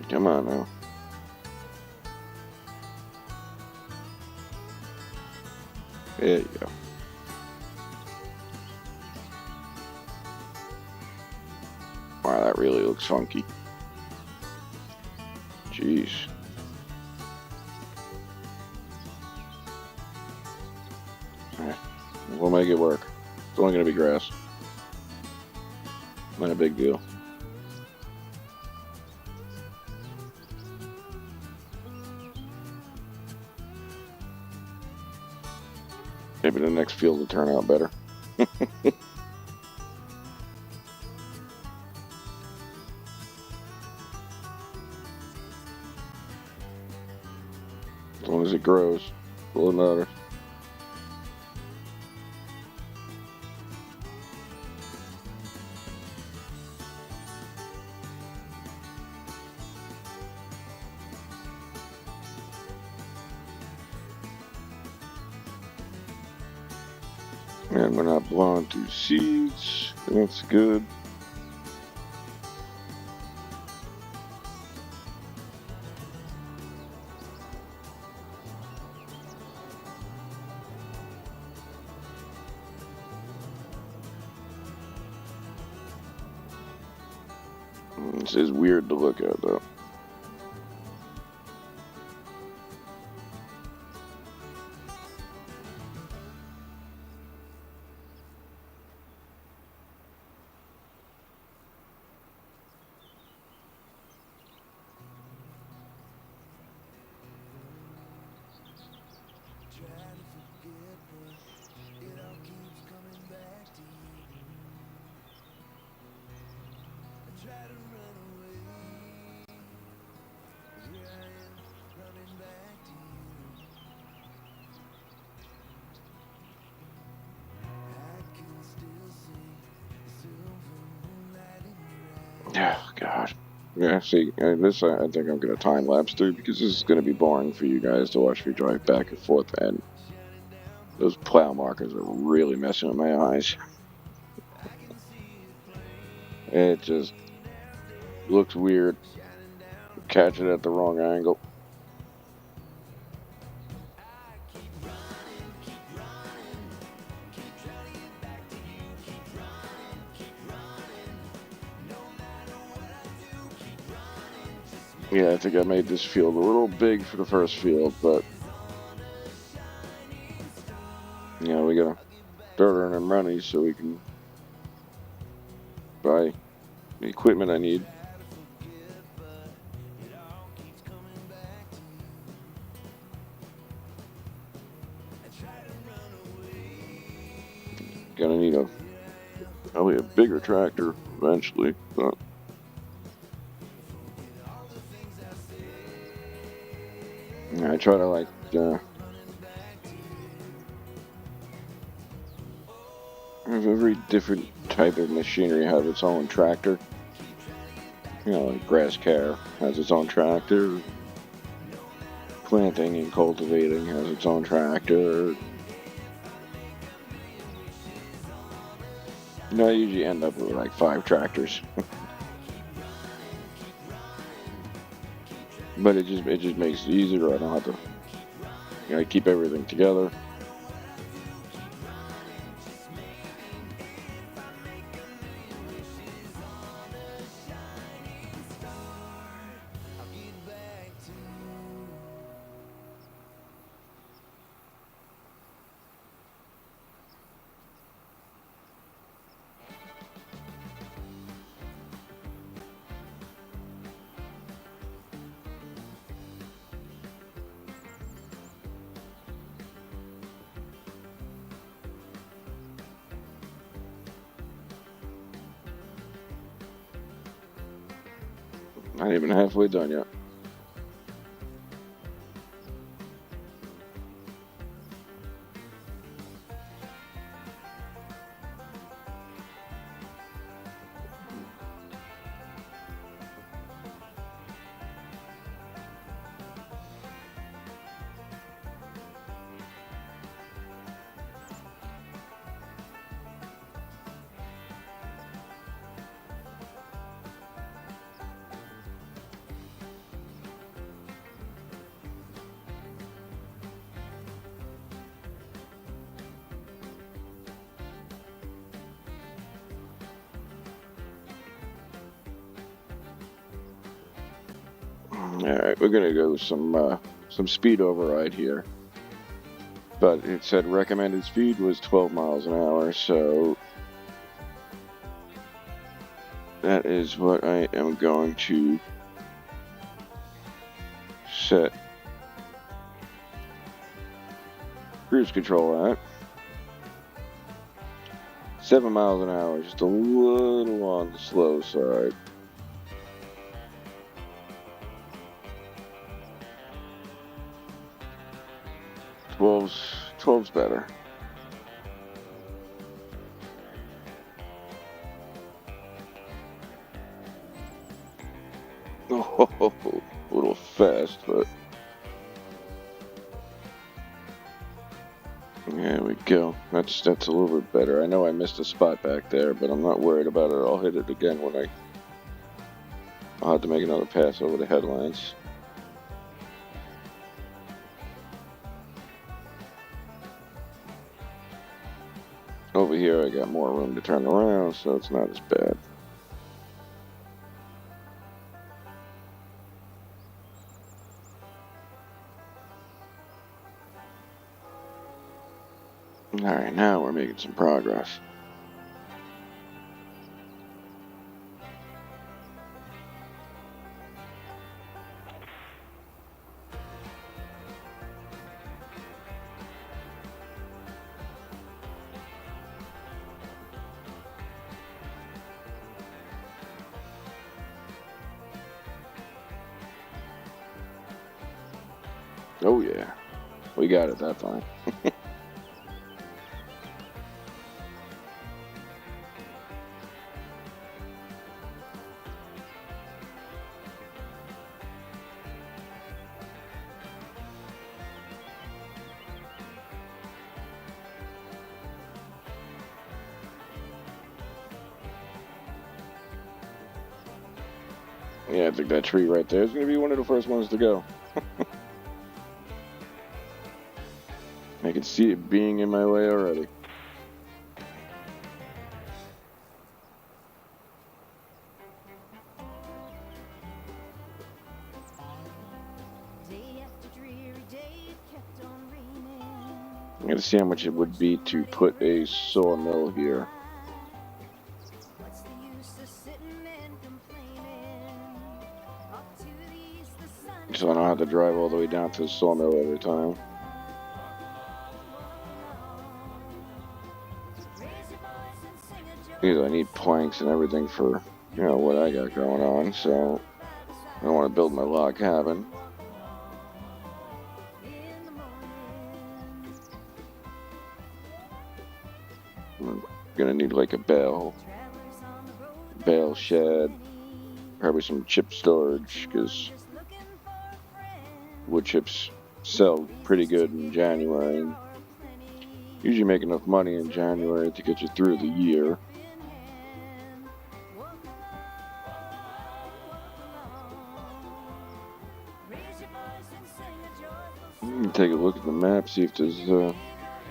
Come on now. There you go. Wow, that really looks funky. Jeez. We'll make it work. It's only gonna be grass. Not a big deal. Maybe the next field will turn out better. As long as it grows, will matter. And we're not blowing through seeds. That's good. This is weird to look at, though. Oh, God. Yeah, see, this I think I'm going to time lapse through because this is going to be boring for you guys to watch me drive back and forth, and those plow markers are really messing with my eyes. It just looks weird. Catch it at the wrong angle. Yeah, I think I made this field a little big for the first field, but yeah, we gotta start earning money so we can buy the equipment I need. Gonna need probably a bigger tractor eventually, but yeah, I try to like have every different type of machinery have its own tractor. You know, like grass care has its own tractor. Planting and cultivating has its own tractor. You know, I usually end up with like 5 tractors. But it just makes it easier. I don't have to, keep everything together. Not even halfway done yet. Alright, we're gonna go some speed override here. But it said recommended speed was 12 miles an hour, so that is what I am going to set cruise control at. 7 miles an hour, just a little on the slow side. Twelve's better. Oh, a little fast, but there we go. That's a little bit better. I know I missed a spot back there, but I'm not worried about it. I'll hit it again when I'll have to make another pass over the headlines. Over here I got more room to turn around, so it's not as bad. Alright, now we're making some progress. Oh yeah, we got it that time. Yeah, I think that tree right there is going to be one of the first ones to go. I can see it being in my way already. I'm going to see how much it would be to put a sawmill here. So I don't have to drive all the way down to the sawmill every time. Because I need planks and everything for, what I got going on, so I don't want to build my log cabin. I'm gonna need like a bale shed, probably some chip storage, because wood chips sell pretty good in January. Usually make enough money in January to get you through the year. Take a look at the map, see if there's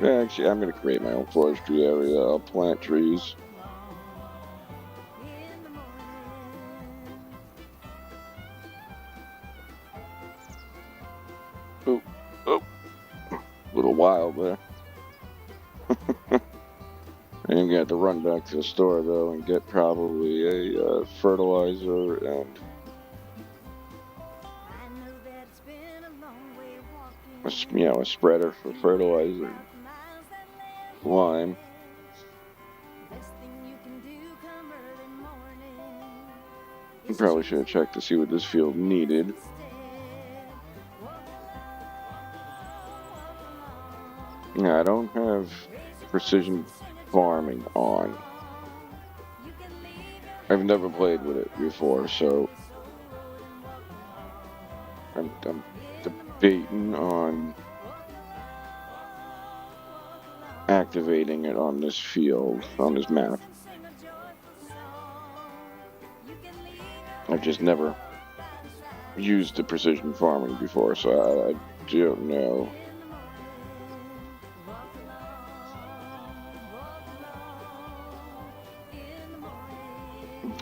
actually, I'm going to create my own forestry area. I'll plant trees. Oh, a little wild there. I'm going to have to run back to the store, though, and get probably a fertilizer and a spreader for fertilizer, lime. Probably should have checked to see what this field needed. Yeah, I don't have precision farming on. I've never played with it before, so I'm debating on activating it on this field, on this map. I've just never used the precision farming before, so I don't know.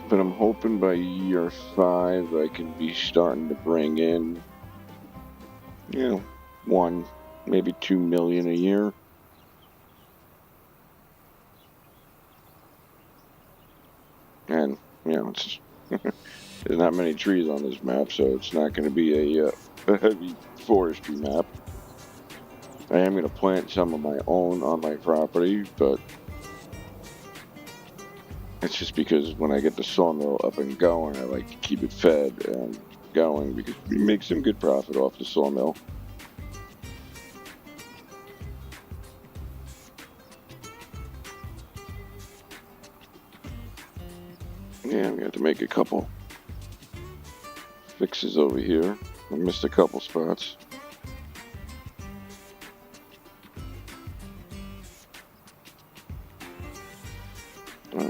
But I'm hoping by year 5 I can be starting to bring in, 1, maybe 2 million a year. And, it's there's not many trees on this map, so it's not going to be a heavy forestry map. I am going to plant some of my own on my property, but it's just because when I get the sawmill up and going, I like to keep it fed and going because we make some good profit off the sawmill. Yeah, I'm going to have to make a couple fixes over here. I missed a couple spots.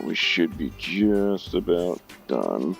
We should be just about done.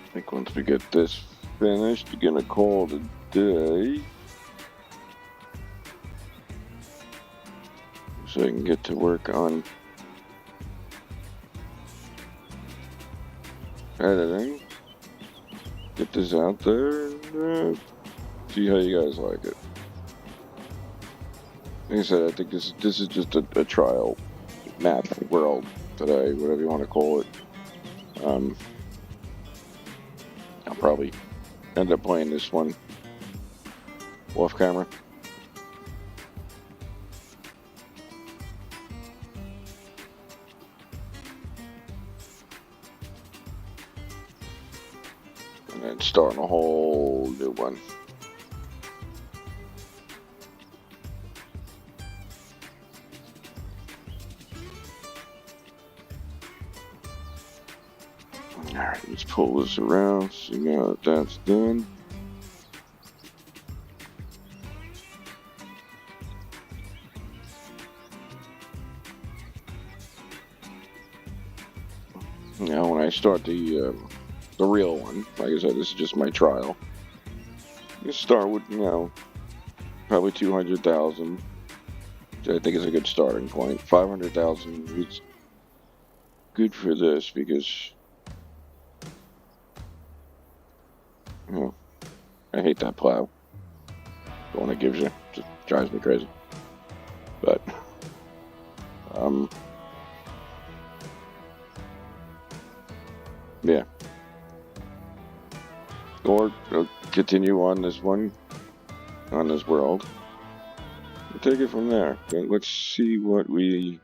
I think once we get this finished, we're gonna call it a day. So I can get to work on editing. Get this out there and see how you guys like it. Like I said, I think this is just a trial map world today, whatever you want to call it. I'll probably end up playing this one off camera. And then starting a whole new one. Alright, let's pull this around, see now that that's done. Now when I start the real one, like I said, this is just my trial. You start with, probably 200,000. Which I think is a good starting point. 500,000 is good for this because, I hate that plow. The one it gives you just drives me crazy. But, yeah. Or continue on this one, on this world. We'll take it from there. Let's see what we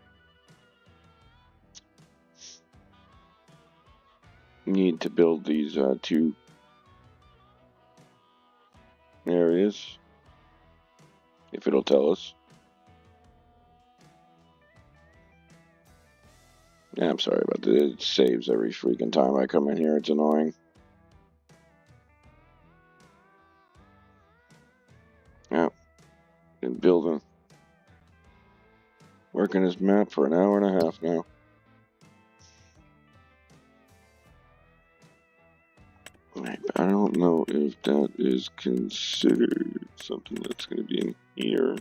need to build these 2 areas. If it'll tell us. Yeah, I'm sorry about that. It saves every freaking time I come in here. It's annoying. Yeah. Been building. Working this map for an hour and a half now. Right, I don't know if that is considered something that's going to be in here.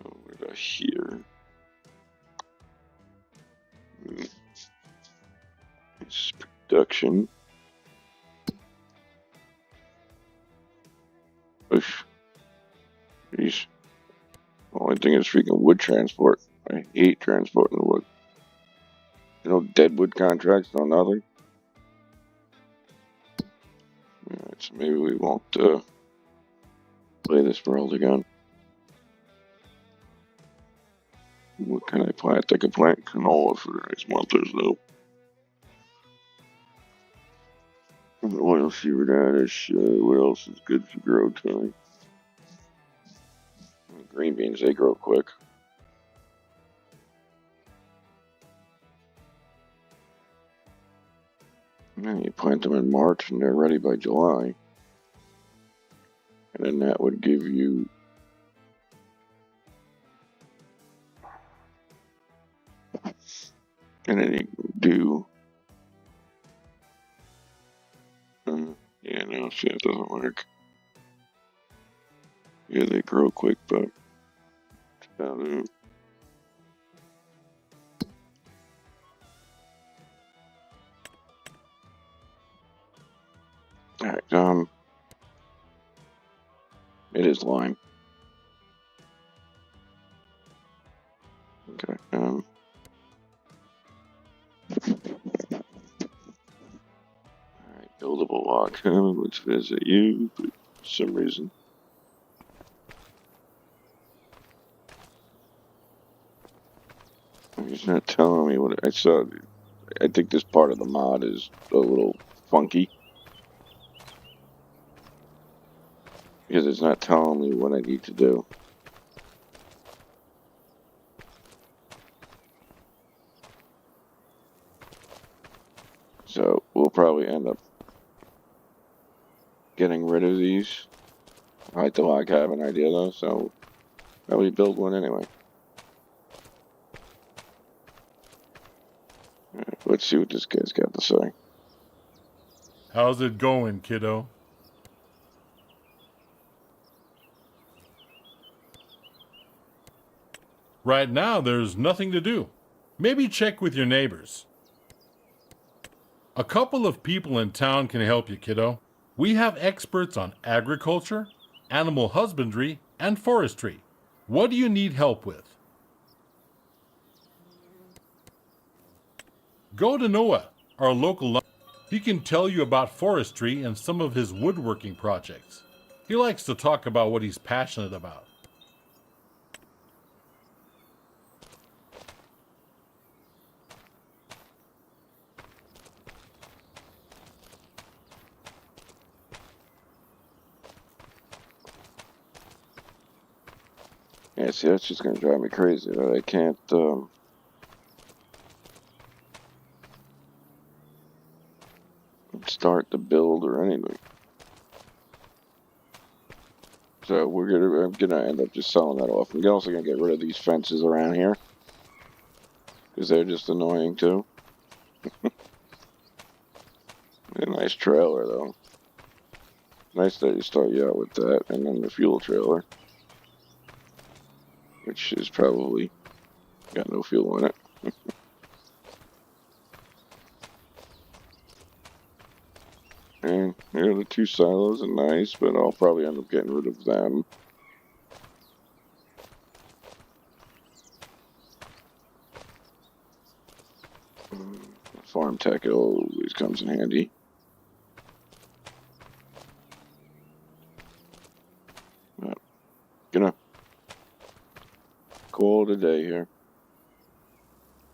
What about here? It's production. Oof. Jeez. Only thing is freaking wood transport. I hate transporting the wood. You know, dead wood contracts, no nothing. Alright, so maybe we won't play this world again. What can I plant? I can plant canola for the next month or so. Oilseed radish. What else is good for grow time? Green beans, they grow quick. And you plant them in March and they're ready by July. And then that would give you and then you do yeah, no, see, it doesn't work. Yeah, they grow quick, but it's about it. Alright, it is lime. Okay, alright, buildable log cabin, let's visit you, but for some reason. He's not telling me what I saw. I think this part of the mod is a little funky. Because it's not telling me what I need to do. So we'll probably end up getting rid of these. I like the log cabin idea though, so probably build one anyway. Alright, let's see what this guy's got to say. How's it going, kiddo? Right now, there's nothing to do. Maybe check with your neighbors. A couple of people in town can help you, kiddo. We have experts on agriculture, animal husbandry, and forestry. What do you need help with? Go to Noah, our local. He can tell you about forestry and some of his woodworking projects. He likes to talk about what he's passionate about. Yeah, see, that's just gonna drive me crazy. That I can't, start the build or anything. So I'm gonna end up just selling that off. I'm also gonna get rid of these fences around here. Because they're just annoying too. A nice trailer though. Nice that you start you out with that, and then the fuel trailer. Which is probably got no fuel in it. And here the two silos are nice, but I'll probably end up getting rid of them. Farm tech always comes in handy. But gonna call it a day here.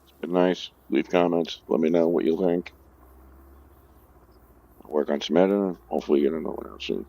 It's been nice. Leave comments. Let me know what you think. I'll work on some editing. Hopefully get another one out soon.